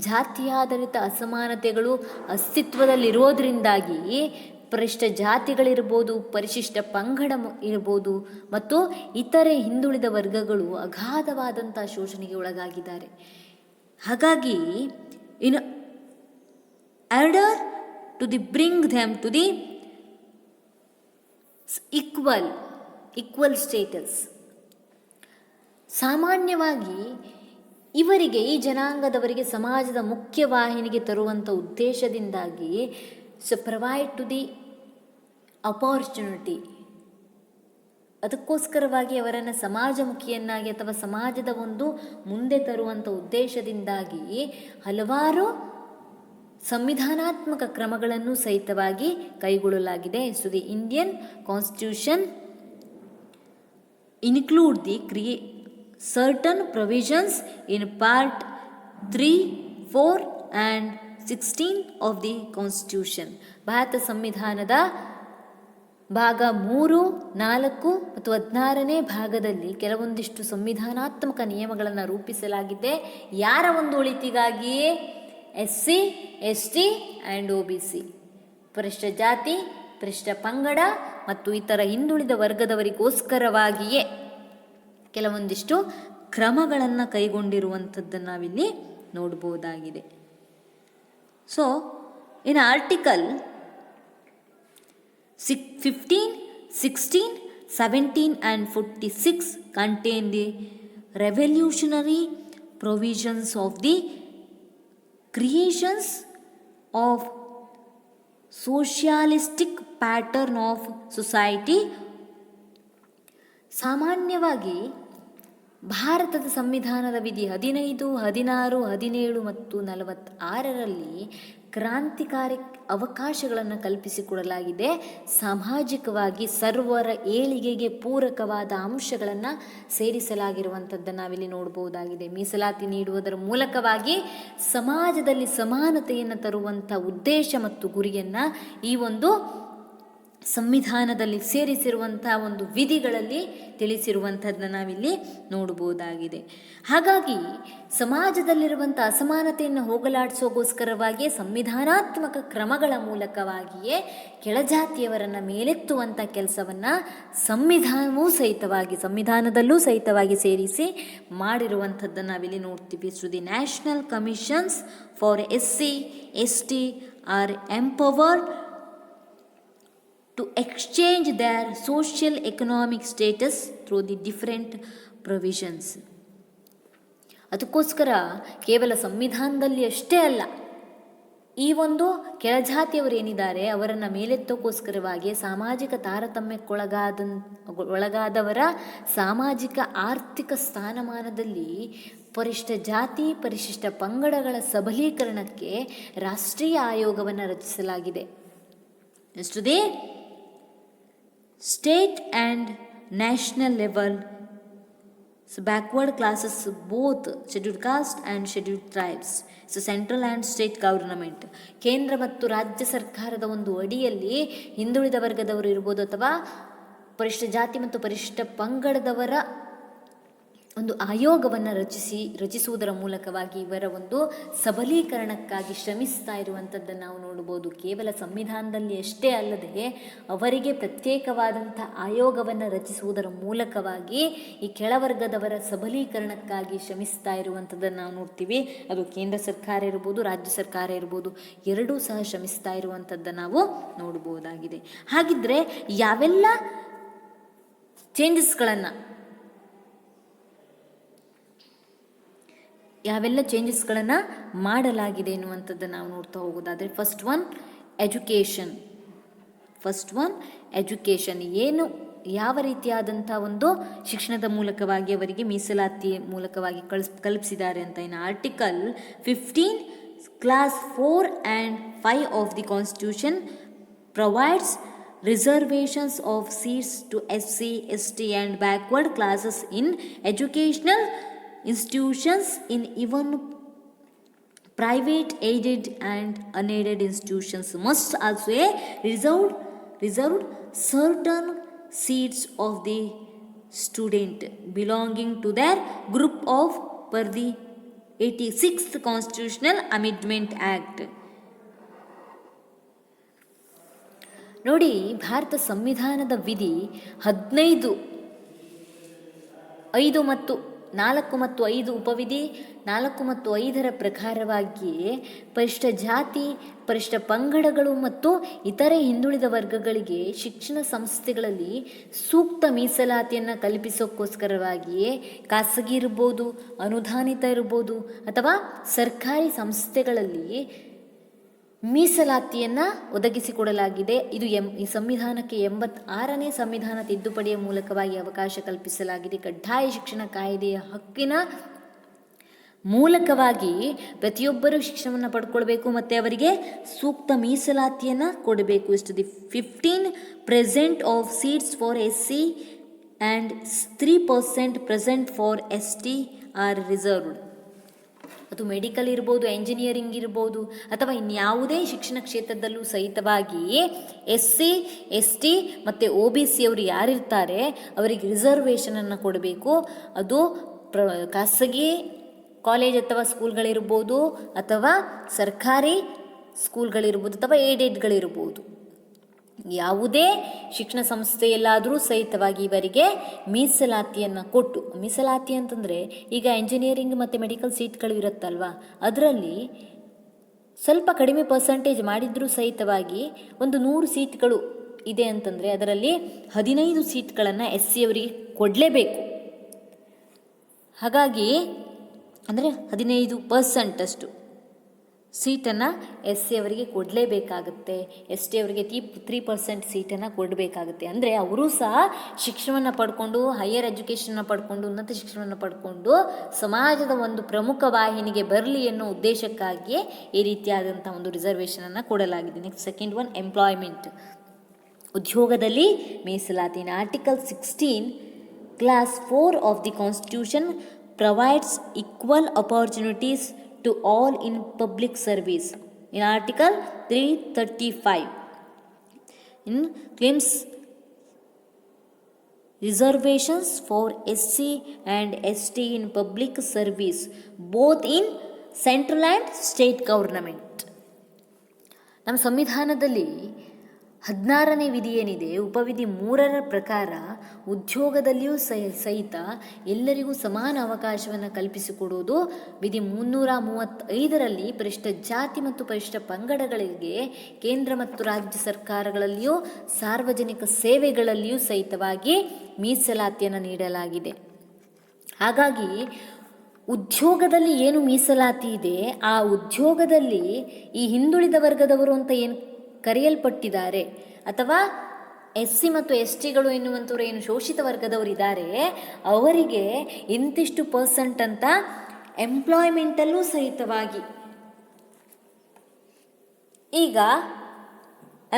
ಜಾತಿಯಾಧಾರಿತ ಅಸಮಾನತೆಗಳು ಅಸ್ತಿತ್ವದಲ್ಲಿರೋದ್ರಿಂದಾಗಿ ಪರಿಶಿಷ್ಟ ಜಾತಿಗಳಿರ್ಬೋದು, ಪರಿಶಿಷ್ಟ ಪಂಗಡ ಇರ್ಬೋದು ಮತ್ತು ಇತರೆ ಹಿಂದುಳಿದ ವರ್ಗಗಳು ಅಗಾಧವಾದಂಥ ಶೋಷಣೆಗೆ ಒಳಗಾಗಿದ್ದಾರೆ. ಹಾಗಾಗಿ in order to bring them to the equal status, ಸಾಮಾನ್ಯವಾಗಿ ಇವರಿಗೆ, ಈ ಜನಾಂಗದವರಿಗೆ ಸಮಾಜದ ಮುಖ್ಯವಾಹಿನಿಗೆ ತರುವಂಥ ಉದ್ದೇಶದಿಂದಾಗಿ ಪ್ರೊವೈಡ್ ಟು ದಿ ಅಪಾರ್ಚುನಿಟಿ, ಅದಕ್ಕೋಸ್ಕರವಾಗಿ ಅವರನ್ನು ಸಮಾಜಮುಖಿಯನ್ನಾಗಿ ಅಥವಾ ಸಮಾಜದ ಒಂದು ಮುಂದೆ ತರುವಂಥ ಉದ್ದೇಶದಿಂದಾಗಿ ಹಲವಾರು ಸಂವಿಧಾನಾತ್ಮಕ ಕ್ರಮಗಳನ್ನು ಸಹಿತವಾಗಿ ಕೈಗೊಳ್ಳಲಾಗಿದೆ. The Indian constitution include the certain provisions in part 3, 4 and 16 of the Constitution. Bharat ಸಂವಿಧಾನದ ಭಾಗ 3, 4 ಮತ್ತು 16ನೇ ಭಾಗದಲ್ಲಿ ಕೆಲವೊಂದಿಷ್ಟು ಸಂವಿಧಾನಾತ್ಮಕ ನಿಯಮಗಳನ್ನು ರೂಪಿಸಲಾಗಿದೆ. ಯಾರ ಒಂದು ಒಳಿತಿಗಾಗಿಯೇ? SC, ST ಆ್ಯಂಡ್ OBC, ಪರಿಶಿಷ್ಟ ಜಾತಿ, ಪರಿಶಿಷ್ಟ ಪಂಗಡ ಮತ್ತು ಇತರ ಹಿಂದುಳಿದ ವರ್ಗದವರಿಗೋಸ್ಕರವಾಗಿಯೇ ಕೆಲವೊಂದಿಷ್ಟು ಕ್ರಮಗಳನ್ನು ಕೈಗೊಂಡಿರುವಂಥದ್ದನ್ನು ನಾವಿಲ್ಲಿ ನೋಡ್ಬೋದಾಗಿದೆ. So in article 15, 16, 17 and 46 contain the revolutionary provisions of the creations of socialistic pattern of society. ಸಾಮಾನ್ಯವಾಗಿ ಭಾರತದ ಸಂವಿಧಾನದ ವಿಧಿ 15, 16, 17 ಮತ್ತು 46ರಲ್ಲಿ ಕ್ರಾಂತಿಕಾರಿ ಅವಕಾಶಗಳನ್ನು ಕಲ್ಪಿಸಿಕೊಡಲಾಗಿದೆ. ಸಾಮಾಜಿಕವಾಗಿ ಸರ್ವರ ಏಳಿಗೆಗೆ ಪೂರಕವಾದ ಅಂಶಗಳನ್ನು ಸೇರಿಸಲಾಗಿರುವಂಥದ್ದನ್ನು ನಾವಿಲ್ಲಿ ನೋಡಬಹುದಾಗಿದೆ. ಮೀಸಲಾತಿ ನೀಡುವುದರ ಮೂಲಕವಾಗಿ ಸಮಾಜದಲ್ಲಿ ಸಮಾನತೆಯನ್ನು ತರುವಂಥ ಉದ್ದೇಶ ಮತ್ತು ಗುರಿಯನ್ನು ಈ ಒಂದು ಸಂವಿಧಾನದಲ್ಲಿ ಸೇರಿಸಿರುವಂಥ ಒಂದು ವಿಧಿಗಳಲ್ಲಿ ತಿಳಿಸಿರುವಂಥದ್ದನ್ನು ನಾವಿಲ್ಲಿ ನೋಡಬಹುದಾಗಿದೆ. ಹಾಗಾಗಿ ಸಮಾಜದಲ್ಲಿರುವಂಥ ಅಸಮಾನತೆಯನ್ನು ಹೋಗಲಾಡಿಸೋಗೋಸ್ಕರವಾಗಿಯೇ ಸಂವಿಧಾನಾತ್ಮಕ ಕ್ರಮಗಳ ಮೂಲಕವಾಗಿಯೇ ಕೆಳಜಾತಿಯವರನ್ನು ಮೇಲೆತ್ತುವಂಥ ಕೆಲಸವನ್ನು ಸಂವಿಧಾನದಲ್ಲೂ ಸಹಿತವಾಗಿ ಸೇರಿಸಿ ಮಾಡಿರುವಂಥದ್ದನ್ನು ನಾವಿಲ್ಲಿ ನೋಡ್ತೀವಿ. So the national commissions for SC, ST are empowered to exchange their social economic status through the different provisions. ಅದಕ್ಕೋಸ್ಕರ ಕೇವಲ ಸಂವಿಧಾನದಲ್ಲಿ ಅಷ್ಟೇ ಅಲ್ಲ, ಈ ಒಂದು ಕೆಳಜಾತಿಯವರು ಏನಿದ್ದಾರೆ ಅವರನ್ನು ಮೇಲೆತ್ತೋಕ್ಕೋಸ್ಕರವಾಗಿ ಸಾಮಾಜಿಕ ತಾರತಮ್ಯಕ್ಕೊಳಗಾದವರ ಸಾಮಾಜಿಕ ಆರ್ಥಿಕ ಸ್ಥಾನಮಾನದಲ್ಲಿ ಪರಿಶಿಷ್ಟ ಜಾತಿ, ಪರಿಶಿಷ್ಟ ಪಂಗಡಗಳ ಸಬಲೀಕರಣಕ್ಕೆ ರಾಷ್ಟ್ರೀಯ ಆಯೋಗವನ್ನು ರಚಿಸಲಾಗಿದೆ. ಎಷ್ಟು they state and national level, so backward classes, both scheduled caste and scheduled tribes, so central and state government, ಕೇಂದ್ರ ಮತ್ತು ರಾಜ್ಯ ಸರ್ಕಾರದ ಒಂದು ಅಡಿಯಲ್ಲಿ ಹಿಂದುಳಿದ ವರ್ಗದವರು ಇರ್ಬೋದು ಅಥವಾ ಪರಿಶಿಷ್ಟ ಜಾತಿ ಮತ್ತು ಪರಿಶಿಷ್ಟ ಪಂಗಡದವರ ಒಂದು ಆಯೋಗವನ್ನು ರಚಿಸುವುದರ ಮೂಲಕವಾಗಿ ಇವರ ಒಂದು ಸಬಲೀಕರಣಕ್ಕಾಗಿ ಶ್ರಮಿಸ್ತಾ ಇರುವಂಥದ್ದನ್ನು ನಾವು ನೋಡ್ಬೋದು. ಕೇವಲ ಸಂವಿಧಾನದಲ್ಲಿ ಅಷ್ಟೇ ಅಲ್ಲದೆ ಅವರಿಗೆ ಪ್ರತ್ಯೇಕವಾದಂಥ ಆಯೋಗವನ್ನು ರಚಿಸುವುದರ ಮೂಲಕವಾಗಿ ಈ ಕೆಳವರ್ಗದವರ ಸಬಲೀಕರಣಕ್ಕಾಗಿ ಶ್ರಮಿಸ್ತಾ ಇರುವಂಥದ್ದನ್ನು ನಾವು ನೋಡ್ತೀವಿ. ಅದು ಕೇಂದ್ರ ಸರ್ಕಾರ ಇರ್ಬೋದು, ರಾಜ್ಯ ಸರ್ಕಾರ ಇರ್ಬೋದು, ಎರಡೂ ಸಹ ಶ್ರಮಿಸ್ತಾ ಇರುವಂಥದ್ದನ್ನು ನಾವು ನೋಡ್ಬೋದಾಗಿದೆ. ಹಾಗಿದ್ರೆ ಯಾವೆಲ್ಲ ಚೇಂಜಸ್ಗಳನ್ನು ಮಾಡಲಾಗಿದೆ ಎನ್ನುವಂಥದ್ದನ್ನು ನಾವು ನೋಡ್ತಾ ಹೋಗೋದಾದರೆ, ಫಸ್ಟ್ ಒನ್ ಎಜುಕೇಷನ್. ಯಾವ ರೀತಿಯಾದಂಥ ಒಂದು ಶಿಕ್ಷಣದ ಮೂಲಕವಾಗಿ ಅವರಿಗೆ ಮೀಸಲಾತಿ ಮೂಲಕವಾಗಿ ಕಲ್ಪಿಸಿದ್ದಾರೆ ಅಂತ. ಇನ್ನು article 15 class 4 and 5 of the constitution provides reservations of seats to SC, ST and backward classes in educational institutions in even private aided and unaided institutions must also reserved certain seats of the student belonging to their group of per the 86th Constitutional Amendment Act. ನೋಡಿ, ಭಾರತ ಸಂವಿಧಾನದ ವಿಧಿ 15, 5 ಮತ್ತು 4 ಮತ್ತು 5 ಉಪವಿಧಿ 4 ಮತ್ತು 5ರ ಪ್ರಕಾರವಾಗಿ ಪರಿಶಿಷ್ಟ ಜಾತಿ, ಪರಿಶಿಷ್ಟ ಪಂಗಡಗಳು ಮತ್ತು ಇತರೆ ಹಿಂದುಳಿದ ವರ್ಗಗಳಿಗೆ ಶಿಕ್ಷಣ ಸಂಸ್ಥೆಗಳಲ್ಲಿ ಸೂಕ್ತ ಮೀಸಲಾತಿಯನ್ನು ಕಲ್ಪಿಸೋಕ್ಕೋಸ್ಕರವಾಗಿಯೇ ಖಾಸಗಿ ಇರ್ಬೋದು, ಅನುದಾನಿತ ಇರ್ಬೋದು ಅಥವಾ ಸರ್ಕಾರಿ ಸಂಸ್ಥೆಗಳಲ್ಲಿ ಮೀಸಲಾತಿಯನ್ನು ಒದಗಿಸಿಕೊಡಲಾಗಿದೆ. ಇದು ಈ ಸಂವಿಧಾನಕ್ಕೆ 86ನೇ ಸಂವಿಧಾನ ತಿದ್ದುಪಡಿಯ ಮೂಲಕವಾಗಿ ಅವಕಾಶ ಕಲ್ಪಿಸಲಾಗಿದೆ. ಕಡ್ಡಾಯ ಶಿಕ್ಷಣ ಕಾಯ್ದೆಯ ಹಕ್ಕಿನ ಮೂಲಕವಾಗಿ ಪ್ರತಿಯೊಬ್ಬರೂ ಶಿಕ್ಷಣವನ್ನು ಪಡ್ಕೊಳ್ಬೇಕು ಮತ್ತು ಅವರಿಗೆ ಸೂಕ್ತ ಮೀಸಲಾತಿಯನ್ನು ಕೊಡಬೇಕು. ಇಷ್ಟು the 15% of seats for SC and 3% present for ST are reserved. ಅದು ಮೆಡಿಕಲ್ ಇರ್ಬೋದು, ಎಂಜಿನಿಯರಿಂಗ್ ಇರ್ಬೋದು, ಅಥವಾ ಇನ್ಯಾವುದೇ ಶಿಕ್ಷಣ ಕ್ಷೇತ್ರದಲ್ಲೂ ಸಹಿತವಾಗಿ SC ST ಮತ್ತು OBC ಅವರು ಯಾರಿರ್ತಾರೆ ಅವರಿಗೆ ರಿಸರ್ವೇಷನನ್ನು ಕೊಡಬೇಕು. ಅದು ಖಾಸಗಿ ಕಾಲೇಜ್ ಅಥವಾ ಸ್ಕೂಲ್ಗಳಿರ್ಬೋದು, ಅಥವಾ ಸರ್ಕಾರಿ ಸ್ಕೂಲ್ಗಳಿರ್ಬೋದು, ಅಥವಾ ಏಡೆಡ್ಗಳಿರ್ಬೋದು, ಯಾವುದೇ ಶಿಕ್ಷಣ ಸಂಸ್ಥೆಯಲ್ಲಾದರೂ ಸಹಿತವಾಗಿ ಇವರಿಗೆ ಮೀಸಲಾತಿಯನ್ನು ಕೊಟ್ಟು, ಮೀಸಲಾತಿ ಅಂತಂದರೆ ಈಗ ಎಂಜಿನಿಯರಿಂಗ್ ಮತ್ತು ಮೆಡಿಕಲ್ ಸೀಟ್ಗಳು ಇರುತ್ತಲ್ವ, ಅದರಲ್ಲಿ ಸ್ವಲ್ಪ ಕಡಿಮೆ ಪರ್ಸೆಂಟೇಜ್ ಮಾಡಿದರೂ ಸಹಿತವಾಗಿ ಒಂದು 100 ಸೀಟ್ಗಳು ಇದೆ ಅಂತಂದರೆ ಅದರಲ್ಲಿ 15 ಸೀಟ್ಗಳನ್ನು SC ಅವರಿಗೆ ಕೊಡಲೇಬೇಕು. ಹಾಗಾಗಿ ಅಂದರೆ 15% ಅಷ್ಟು ಸೀಟನ್ನು SC ಅವರಿಗೆ ಕೊಡಲೇಬೇಕಾಗುತ್ತೆ. ST ಅವರಿಗೆ 3% ಸೀಟನ್ನು ಕೊಡಬೇಕಾಗುತ್ತೆ. ಅಂದರೆ ಅವರೂ ಸಹ ಶಿಕ್ಷಣವನ್ನು ಪಡ್ಕೊಂಡು, ಹೈಯರ್ ಎಜುಕೇಷನ್ನ ಪಡ್ಕೊಂಡು, ಉನ್ನತ ಶಿಕ್ಷಣವನ್ನು ಪಡ್ಕೊಂಡು ಸಮಾಜದ ಒಂದು ಪ್ರಮುಖ ವಾಹಿನಿಗೆ ಬರಲಿ ಅನ್ನೋ ಉದ್ದೇಶಕ್ಕಾಗಿ ಈ ರೀತಿಯಾದಂಥ ಒಂದು ರಿಸರ್ವೇಷನನ್ನು ಕೊಡಲಾಗಿದೆ. ನೆಕ್ಸ್ಟ್ ಸೆಕೆಂಡ್ ಒನ್, ಎಂಪ್ಲಾಯ್ಮೆಂಟ್, ಉದ್ಯೋಗದಲ್ಲಿ ಮೀಸಲಾತಿ. Article 16 class 4 of the constitution provides equal opportunities to all in public service. In Article 335, in claims reservations for SC and ST in public service, both in central and state government. ನಮ್ಮ ಸಂವಿಧಾನದಲ್ಲಿ 16ನೇ ವಿಧಿ ಏನಿದೆ, ಉಪವಿಧಿ 3ರ ಪ್ರಕಾರ ಉದ್ಯೋಗದಲ್ಲಿಯೂ ಸಹಿತ ಎಲ್ಲರಿಗೂ ಸಮಾನ ಅವಕಾಶವನ್ನು ಕಲ್ಪಿಸಿಕೊಡುವುದು. ವಿಧಿ 335ರಲ್ಲಿ ಪರಿಶಿಷ್ಟ ಜಾತಿ ಮತ್ತು ಪರಿಶಿಷ್ಟ ಪಂಗಡಗಳಿಗೆ ಕೇಂದ್ರ ಮತ್ತು ರಾಜ್ಯ ಸರ್ಕಾರಗಳಲ್ಲಿಯೂ ಸಾರ್ವಜನಿಕ ಸೇವೆಗಳಲ್ಲಿಯೂ ಸಹಿತವಾಗಿ ಮೀಸಲಾತಿಯನ್ನು ನೀಡಲಾಗಿದೆ. ಹಾಗಾಗಿ ಉದ್ಯೋಗದಲ್ಲಿ ಏನು ಮೀಸಲಾತಿ ಇದೆ, ಆ ಉದ್ಯೋಗದಲ್ಲಿ ಈ ಹಿಂದುಳಿದ ವರ್ಗದವರು ಅಂತ ಏನು ಕರೆಯಲ್ಪಟ್ಟಿದ್ದಾರೆ, ಅಥವಾ SC ಮತ್ತು STಗಳು ಎನ್ನುವಂಥವ್ರು ಏನು ಶೋಷಿತ ವರ್ಗದವರಿದ್ದಾರೆ, ಅವರಿಗೆ ಇಂತಿಷ್ಟು % ಅಂತ ಎಂಪ್ಲಾಯ್ಮೆಂಟಲ್ಲೂ ಸಹಿತವಾಗಿ, ಈಗ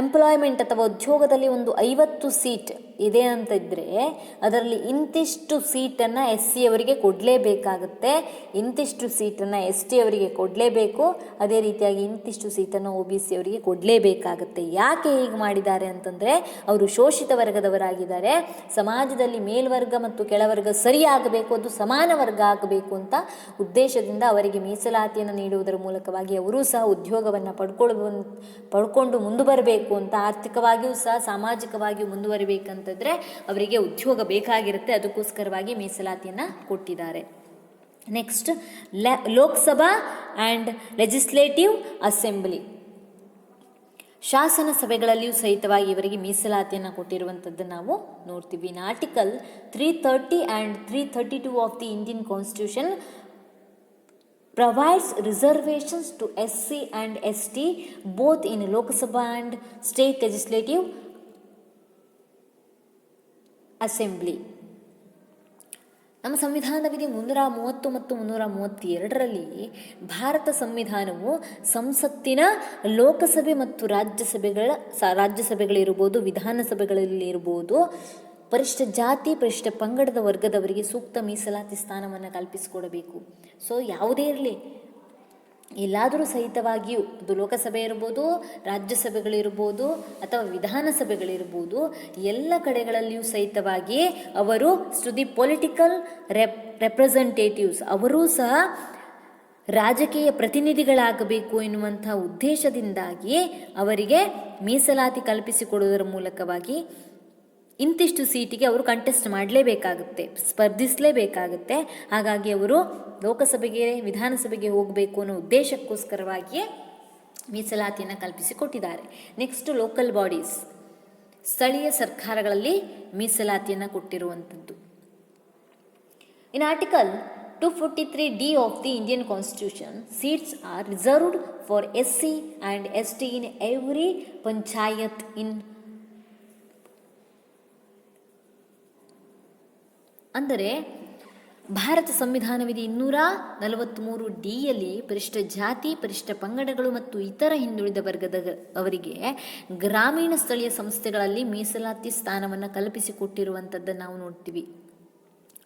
ಎಂಪ್ಲಾಯ್ಮೆಂಟ್ ಅಥವಾ ಉದ್ಯೋಗದಲ್ಲಿ ಒಂದು 50 ಸೀಟ್ ಇದೆ ಅಂತ ಇದ್ದರೆ ಅದರಲ್ಲಿ ಇಂತಿಷ್ಟು ಸೀಟನ್ನು SC ಅವರಿಗೆ ಕೊಡಲೇಬೇಕಾಗುತ್ತೆ, ಇಂತಿಷ್ಟು ಸೀಟನ್ನು ST ಅವರಿಗೆ ಕೊಡಲೇಬೇಕು, ಅದೇ ರೀತಿಯಾಗಿ ಇಂತಿಷ್ಟು ಸೀಟನ್ನು OBC ಅವರಿಗೆ ಕೊಡಲೇಬೇಕಾಗುತ್ತೆ. ಯಾಕೆ ಹೀಗೆ ಮಾಡಿದ್ದಾರೆ ಅಂತಂದರೆ ಅವರು ಶೋಷಿತ ವರ್ಗದವರಾಗಿದ್ದಾರೆ, ಸಮಾಜದಲ್ಲಿ ಮೇಲ್ವರ್ಗ ಮತ್ತು ಕೆಳವರ್ಗ ಸರಿಯಾಗಬೇಕು, ಅದು ಸಮಾನ ವರ್ಗ ಆಗಬೇಕು ಅಂತ ಉದ್ದೇಶದಿಂದ ಅವರಿಗೆ ಮೀಸಲಾತಿಯನ್ನು ನೀಡುವುದರ ಮೂಲಕವಾಗಿ ಅವರೂ ಸಹ ಉದ್ಯೋಗವನ್ನು ಪಡ್ಕೊಂಡು ಮುಂದೆ ಬರಬೇಕು ಅಂತ, ಆರ್ಥಿಕವಾಗಿಯೂ ಸಹ ಸಾಮಾಜಿಕವಾಗಿಯೂ ಮುಂದುವರಿಬೇಕಂತಂದರೆ ಅವರಿಗೆ ಉದ್ಯೋಗ ಬೇಕಾಗಿರುತ್ತೆ. ಅದಕ್ಕೋಸ್ಕರವಾಗಿ ಮೀಸಲಾತಿಯನ್ನು ಕೊಟ್ಟಿದ್ದಾರೆ. Next, Lok Sabha and legislative assembly, ಶಾಸನ ಸಭೆಗಳಲ್ಲಿಯೂ ಸಹಿತವಾಗಿ ಇವರಿಗೆ ಮೀಸಲಾತಿಯನ್ನು ಕೊಟ್ಟಿರುವಂಥದ್ದು ನಾವು ನೋಡ್ತೀವಿ. In article 330 and 332 of the Indian constitution provides reservations to SC and ST both in Lok Sabha and state legislative assembly. ನಮ್ಮ ಸಂವಿಧಾನದ ವಿಧಿ 330 ಮತ್ತು 332ರಲ್ಲಿ ಭಾರತ ಸಂವಿಧಾನವು ಸಂಸತ್ತಿನ ಲೋಕಸಭೆ ಮತ್ತು ರಾಜ್ಯಸಭೆಗಳಿರ್ಬೋದು, ವಿಧಾನಸಭೆಗಳಲ್ಲಿ ಇರ್ಬೋದು, ಪರಿಶಿಷ್ಟ ಜಾತಿ ಪರಿಶಿಷ್ಟ ಪಂಗಡದ ವರ್ಗದವರಿಗೆ ಸೂಕ್ತ ಮೀಸಲಾತಿ ಸ್ಥಾನವನ್ನು ಕಲ್ಪಿಸಿಕೊಡಬೇಕು. ಸೊ ಯಾವುದೇ ಇರಲಿ, ಎಲ್ಲಾದರೂ ಸಹಿತವಾಗಿಯೂ ಅದು ಲೋಕಸಭೆ ಇರ್ಬೋದು, ರಾಜ್ಯಸಭೆಗಳಿರ್ಬೋದು, ಅಥವಾ ವಿಧಾನಸಭೆಗಳಿರ್ಬೋದು, ಎಲ್ಲ ಕಡೆಗಳಲ್ಲಿಯೂ ಸಹಿತವಾಗಿ ಅವರು ಟು ದಿ ಪೊಲಿಟಿಕಲ್ ರೆಪ್ರೆಸೆಂಟೇಟಿವ್ಸ್, ಅವರೂ ಸಹ ರಾಜಕೀಯ ಪ್ರತಿನಿಧಿಗಳಾಗಬೇಕು ಎನ್ನುವಂಥ ಉದ್ದೇಶದಿಂದಾಗಿ ಅವರಿಗೆ ಮೀಸಲಾತಿ ಕಲ್ಪಿಸಿಕೊಡುವುದರ ಮೂಲಕವಾಗಿ ಇಂತಿಷ್ಟು ಸೀಟಿಗೆ ಅವರು ಕಂಟೆಸ್ಟ್ ಮಾಡಲೇಬೇಕಾಗುತ್ತೆ, ಸ್ಪರ್ಧಿಸಲೇಬೇಕಾಗುತ್ತೆ. ಹಾಗಾಗಿ ಅವರು ಲೋಕಸಭೆಗೆ ವಿಧಾನಸಭೆಗೆ ಹೋಗಬೇಕು ಅನ್ನೋ ಉದ್ದೇಶಕ್ಕೋಸ್ಕರವಾಗಿ ಮೀಸಲಾತಿಯನ್ನು ಕಲ್ಪಿಸಿಕೊಟ್ಟಿದ್ದಾರೆ. ನೆಕ್ಸ್ಟ್, ಲೋಕಲ್ ಬಾಡೀಸ್, ಸ್ಥಳೀಯ ಸರ್ಕಾರಗಳಲ್ಲಿ ಮೀಸಲಾತಿಯನ್ನು ಕೊಟ್ಟಿರುವಂಥದ್ದು. ಇನ್ article 243D of the Indian Constitution, seats are reserved for SC and ST in every panchayat in ಅಂದರೆ ಭಾರತ ಸಂವಿಧಾನ ವಿಧಿ 243D ಪರಿಶಿಷ್ಟ ಜಾತಿ ಪರಿಶಿಷ್ಟ ಪಂಗಡಗಳು ಮತ್ತು ಇತರ ಹಿಂದುಳಿದ ವರ್ಗದ ಅವರಿಗೆ ಗ್ರಾಮೀಣ ಸ್ಥಳೀಯ ಸಂಸ್ಥೆಗಳಲ್ಲಿ ಮೀಸಲಾತಿ ಸ್ಥಾನವನ್ನು ಕಲ್ಪಿಸಿಕೊಟ್ಟಿರುವಂಥದ್ದನ್ನು ನಾವು ನೋಡ್ತೀವಿ.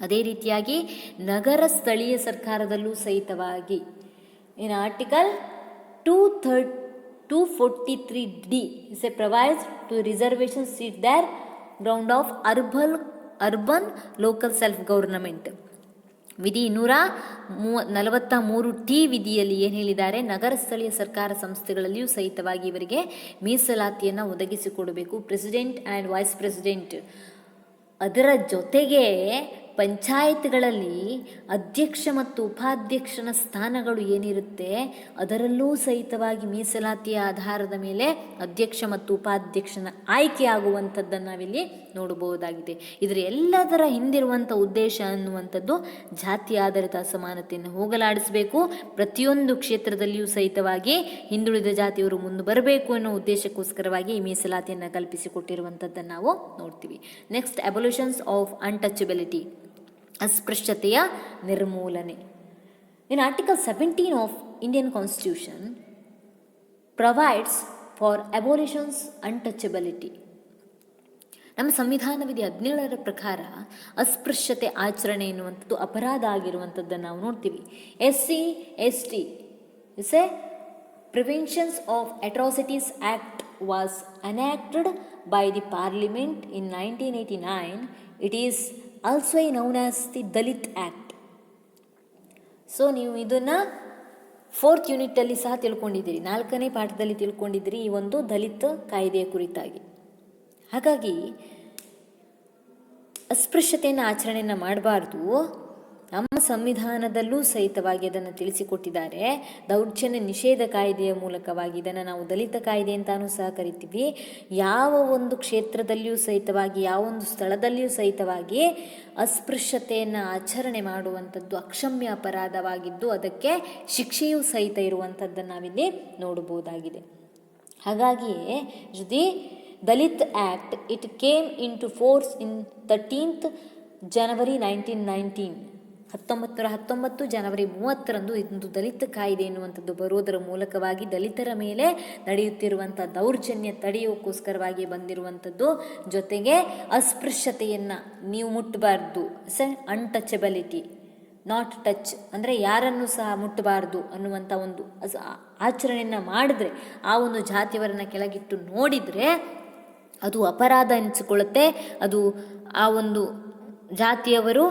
ಅದೇ ರೀತಿಯಾಗಿ ನಗರ ಸ್ಥಳೀಯ ಸರ್ಕಾರದಲ್ಲೂ ಸಹಿತವಾಗಿ In Article 243D, it provides to reservation seat their ground of urban local self-government. ವಿಧಿ 243T ವಿಧಿಯಲ್ಲಿ ಏನು ಹೇಳಿದ್ದಾರೆ, ನಗರ ಸ್ಥಳೀಯ ಸರ್ಕಾರ ಸಂಸ್ಥೆಗಳಲ್ಲಿಯೂ ಸಹಿತವಾಗಿ ಇವರಿಗೆ ಮೀಸಲಾತಿಯನ್ನು ಒದಗಿಸಿಕೊಡಬೇಕು. ಪ್ರೆಸಿಡೆಂಟ್ ಆ್ಯಂಡ್ ವೈಸ್ ಪ್ರೆಸಿಡೆಂಟ್, ಅದರ ಜೊತೆಗೆ ಪಂಚಾಯತ್ಗಳಲ್ಲಿ ಅಧ್ಯಕ್ಷ ಮತ್ತು ಉಪಾಧ್ಯಕ್ಷನ ಸ್ಥಾನಗಳು ಏನಿರುತ್ತೆ ಅದರಲ್ಲೂ ಸಹಿತವಾಗಿ ಮೀಸಲಾತಿಯ ಆಧಾರದ ಮೇಲೆ ಅಧ್ಯಕ್ಷ ಮತ್ತು ಉಪಾಧ್ಯಕ್ಷನ ಆಯ್ಕೆ ಆಗುವಂಥದ್ದನ್ನು ನಾವಿಲ್ಲಿ ನೋಡಬಹುದಾಗಿದೆ. ಇದರ ಎಲ್ಲದರ ಹಿಂದಿರುವಂಥ ಉದ್ದೇಶ ಅನ್ನುವಂಥದ್ದು ಜಾತಿ ಆಧಾರಿತ ಅಸಮಾನತೆಯನ್ನು ಹೋಗಲಾಡಿಸಬೇಕು. ಪ್ರತಿಯೊಂದು ಕ್ಷೇತ್ರದಲ್ಲಿಯೂ ಸಹಿತವಾಗಿ ಹಿಂದುಳಿದ ಜಾತಿಯವರು ಮುಂದೆ ಬರಬೇಕು ಅನ್ನೋ ಉದ್ದೇಶಕ್ಕೋಸ್ಕರವಾಗಿ ಈ ಮೀಸಲಾತಿಯನ್ನು ಕಲ್ಪಿಸಿಕೊಟ್ಟಿರುವಂಥದ್ದನ್ನು ನಾವು ನೋಡ್ತೀವಿ. ನೆಕ್ಸ್ಟ್, ಅಬಲ್ಯೂಷನ್ಸ್ ಆಫ್ ಅನ್ಟಚಬಿಲಿಟಿ, ಅಸ್ಪೃಶ್ಯತೆಯ ನಿರ್ಮೂಲನೆ. In article 17 of Indian constitution provides for abolitions untouchability. ನಮ್ಮ ಸಂವಿಧಾನ ವಿಧಿ 17ರ ಪ್ರಕಾರ ಅಸ್ಪೃಶ್ಯತೆ ಆಚರಣೆ ಎನ್ನುವಂಥದ್ದು ಅಪರಾಧ ಆಗಿರುವಂಥದ್ದನ್ನು ನಾವು ನೋಡ್ತೀವಿ. SC/ST is A preventions of atrocities act was enacted by the parliament in 1989. It is also known as the Dalit act. So ನೀವು ಇದನ್ನು 4th ಯೂನಿಟಲ್ಲಿ ಸಹ ತಿಳ್ಕೊಂಡಿದ್ದೀರಿ, 4ನೇ ಪಾಠದಲ್ಲಿ ತಿಳ್ಕೊಂಡಿದ್ದೀರಿ ಈ ಒಂದು ದಲಿತ ಕಾಯ್ದೆಯ ಕುರಿತಾಗಿ. ಹಾಗಾಗಿ ಅಸ್ಪೃಶ್ಯತೆಯನ್ನು ಆಚರಣೆಯನ್ನು ಮಾಡಬಾರ್ದು. ನಮ್ಮ ಸಂವಿಧಾನದಲ್ಲೂ ಸಹಿತವಾಗಿ ಅದನ್ನು ತಿಳಿಸಿಕೊಟ್ಟಿದ್ದಾರೆ. ದೌರ್ಜನ್ಯ ನಿಷೇಧ ಕಾಯ್ದೆಯ ಮೂಲಕವಾಗಿ ಇದನ್ನು ನಾವು ದಲಿತ ಕಾಯ್ದೆ ಅಂತಾನೂ ಸಹ ಕರಿತೀವಿ. ಯಾವ ಒಂದು ಕ್ಷೇತ್ರದಲ್ಲಿಯೂ ಸಹಿತವಾಗಿ, ಯಾವೊಂದು ಸ್ಥಳದಲ್ಲಿಯೂ ಸಹಿತವಾಗಿ ಅಸ್ಪೃಶ್ಯತೆಯನ್ನು ಆಚರಣೆ ಮಾಡುವಂಥದ್ದು ಅಕ್ಷಮ್ಯ ಅಪರಾಧವಾಗಿದ್ದು ಅದಕ್ಕೆ ಶಿಕ್ಷೆಯೂ ಸಹಿತ ಇರುವಂಥದ್ದನ್ನು ನಾವಿಲ್ಲಿ ನೋಡಬಹುದಾಗಿದೆ. ಹಾಗಾಗಿಯೇ the Dalit act it came into force in 13th January 1919. 1919 ಜನವರಿ 30ರಂದು ಇಂದು ದಲಿತ ಕಾಯ್ದೆ ಎನ್ನುವಂಥದ್ದು ಬರುವುದರ ಮೂಲಕವಾಗಿ ದಲಿತರ ಮೇಲೆ ನಡೆಯುತ್ತಿರುವಂಥ ದೌರ್ಜನ್ಯ ತಡೆಯೋಕ್ಕೋಸ್ಕರವಾಗಿ ಬಂದಿರುವಂಥದ್ದು. ಜೊತೆಗೆ ಅಸ್ಪೃಶ್ಯತೆಯನ್ನು ನೀವು ಮುಟ್ಟಬಾರ್ದು, ಅನ್ಟಚಬಿಲಿಟಿ, ನಾಟ್ ಟಚ್ ಅಂದರೆ ಯಾರನ್ನು ಸಹ ಮುಟ್ಟಬಾರ್ದು ಅನ್ನುವಂಥ ಒಂದು ಆಚರಣೆಯನ್ನು ಮಾಡಿದ್ರೆ, ಆ ಒಂದು ಜಾತಿಯವರನ್ನು ಕೆಳಗಿಟ್ಟು ನೋಡಿದರೆ ಅದು ಅಪರಾಧ ಎನಿಸಿಕೊಳ್ಳುತ್ತೆ. ಅದು ಆ ಒಂದು ಜಾತಿಯವರು,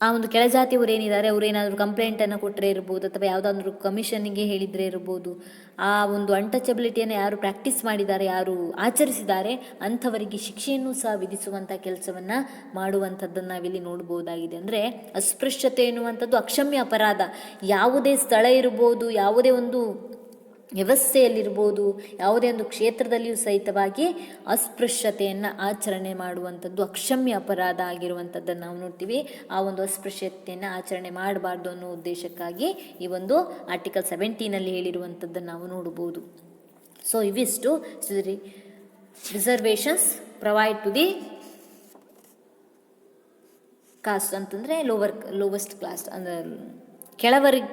ಆ ಒಂದು ಕೆಳಜಾತಿಯವರು ಏನಿದ್ದಾರೆ ಅವರು ಏನಾದರೂ ಕಂಪ್ಲೇಂಟನ್ನು ಕೊಟ್ಟರೆ ಇರ್ಬೋದು, ಅಥವಾ ಯಾವುದಾದ್ರೂ ಕಮಿಷನ್ನಿಗೆ ಹೇಳಿದರೆ ಇರ್ಬೋದು, ಆ ಒಂದು ಅನ್ಟಚಬಿಲಿಟಿಯನ್ನು ಯಾರು ಪ್ರಾಕ್ಟೀಸ್ ಮಾಡಿದ್ದಾರೆ, ಯಾರು ಆಚರಿಸಿದ್ದಾರೆ ಅಂಥವರಿಗೆ ಶಿಕ್ಷೆಯನ್ನು ಸಹ ವಿಧಿಸುವಂಥ ಕೆಲಸವನ್ನು ಮಾಡುವಂಥದ್ದನ್ನು ನಾವಿಲ್ಲಿ ನೋಡ್ಬೋದಾಗಿದೆ. ಅಂದರೆ ಅಸ್ಪೃಶ್ಯತೆ ಎನ್ನುವಂಥದ್ದು ಅಕ್ಷಮ್ಯ ಅಪರಾಧ. ಯಾವುದೇ ಸ್ಥಳ ಇರ್ಬೋದು, ಯಾವುದೇ ಒಂದು ವ್ಯವಸ್ಥೆಯಲ್ಲಿರ್ಬೋದು, ಯಾವುದೇ ಒಂದು ಕ್ಷೇತ್ರದಲ್ಲಿಯೂ ಸಹಿತವಾಗಿ ಅಸ್ಪೃಶ್ಯತೆಯನ್ನು ಆಚರಣೆ ಮಾಡುವಂಥದ್ದು ಅಕ್ಷಮ್ಯ ಅಪರಾಧ ಆಗಿರುವಂಥದ್ದನ್ನು ನಾವು ನೋಡ್ತೀವಿ. ಆ ಒಂದು ಅಸ್ಪೃಶ್ಯತೆಯನ್ನು ಆಚರಣೆ ಮಾಡಬಾರ್ದು ಅನ್ನೋ ಉದ್ದೇಶಕ್ಕಾಗಿ ಈ ಒಂದು ಆರ್ಟಿಕಲ್ 17ನಲ್ಲಿ ಹೇಳಿರುವಂಥದ್ದನ್ನು ನಾವು ನೋಡ್ಬೋದು. ಸೊ ಇವಿಷ್ಟು reservations provide to the caste ಅಂತಂದರೆ ಲೋವೆಸ್ಟ್ ಕ್ಲಾಸ್ ಅಂದರೆ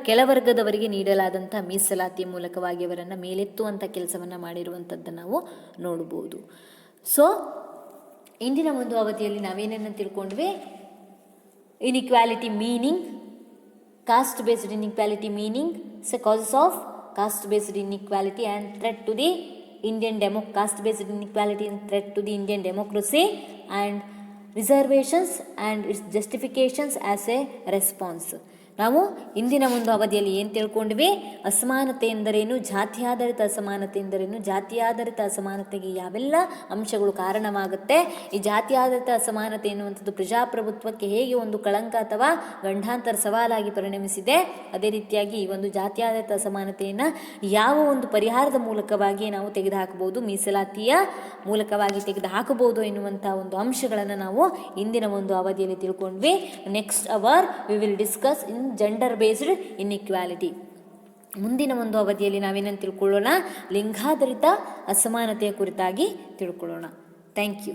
ಕೆಳವರ್ಗದವರಿಗೆ ನೀಡಲಾದಂಥ ಮೀಸಲಾತಿಯ ಮೂಲಕವಾಗಿ ಅವರನ್ನು ಮೇಲೆತ್ತುವಂಥ ಕೆಲಸವನ್ನು ಮಾಡಿರುವಂಥದ್ದನ್ನು ನಾವು ನೋಡ್ಬೋದು. ಸೊ ಇಂದಿನ ಒಂದು ಅವಧಿಯಲ್ಲಿ ನಾವೇನನ್ನು ತಿಳ್ಕೊಂಡ್ವಿ, inequality meaning, caste based inequality meaning, causes of caste based inequality and threat to the Indian caste based inequality and threat to the Indian democracy and reservations and its justifications as a response. ನಾವು ಇಂದಿನ ಒಂದು ಅವಧಿಯಲ್ಲಿ ಏನು ತಿಳ್ಕೊಂಡ್ವಿ, ಅಸಮಾನತೆ ಎಂದರೇನು, ಜಾತಿ ಆಧಾರಿತ ಅಸಮಾನತೆ ಎಂದರೇನು, ಜಾತಿ ಆಧಾರಿತ ಅಸಮಾನತೆಗೆ ಯಾವೆಲ್ಲ ಅಂಶಗಳು ಕಾರಣವಾಗುತ್ತೆ, ಈ ಜಾತಿ ಆಧಾರಿತ ಅಸಮಾನತೆ ಎನ್ನುವಂಥದ್ದು ಪ್ರಜಾಪ್ರಭುತ್ವಕ್ಕೆ ಹೇಗೆ ಒಂದು ಕಳಂಕ ಅಥವಾ ಗಂಡಾಂತರ ಸವಾಲಾಗಿ ಪರಿಣಮಿಸಿದೆ, ಅದೇ ರೀತಿಯಾಗಿ ಈ ಒಂದು ಜಾತಿ ಆಧಾರಿತ ಅಸಮಾನತೆಯನ್ನು ಯಾವ ಒಂದು ಪರಿಹಾರದ ಮೂಲಕವಾಗಿ ನಾವು ತೆಗೆದುಹಾಕಬಹುದು, ಮೀಸಲಾತಿಯ ಮೂಲಕವಾಗಿ ತೆಗೆದುಹಾಕಬಹುದು ಎನ್ನುವಂಥ ಒಂದು ಅಂಶಗಳನ್ನು ನಾವು ಇಂದಿನ ಒಂದು ಅವಧಿಯಲ್ಲಿ ತಿಳ್ಕೊಂಡ್ವಿ. Next hour we will discuss in gender based inequality. ಮುಂದಿನ ಒಂದು ಅವಧಿಯಲ್ಲಿ ನಾವೇನಂತ ತಿಳ್ಕೊಳ್ಳೋಣ, ಲಿಂಗಾಧಾರಿತ ಅಸಮಾನತೆಯ ಕುರಿತಾಗಿ ತಿಳ್ಕೊಳ್ಳೋಣ. Thank you.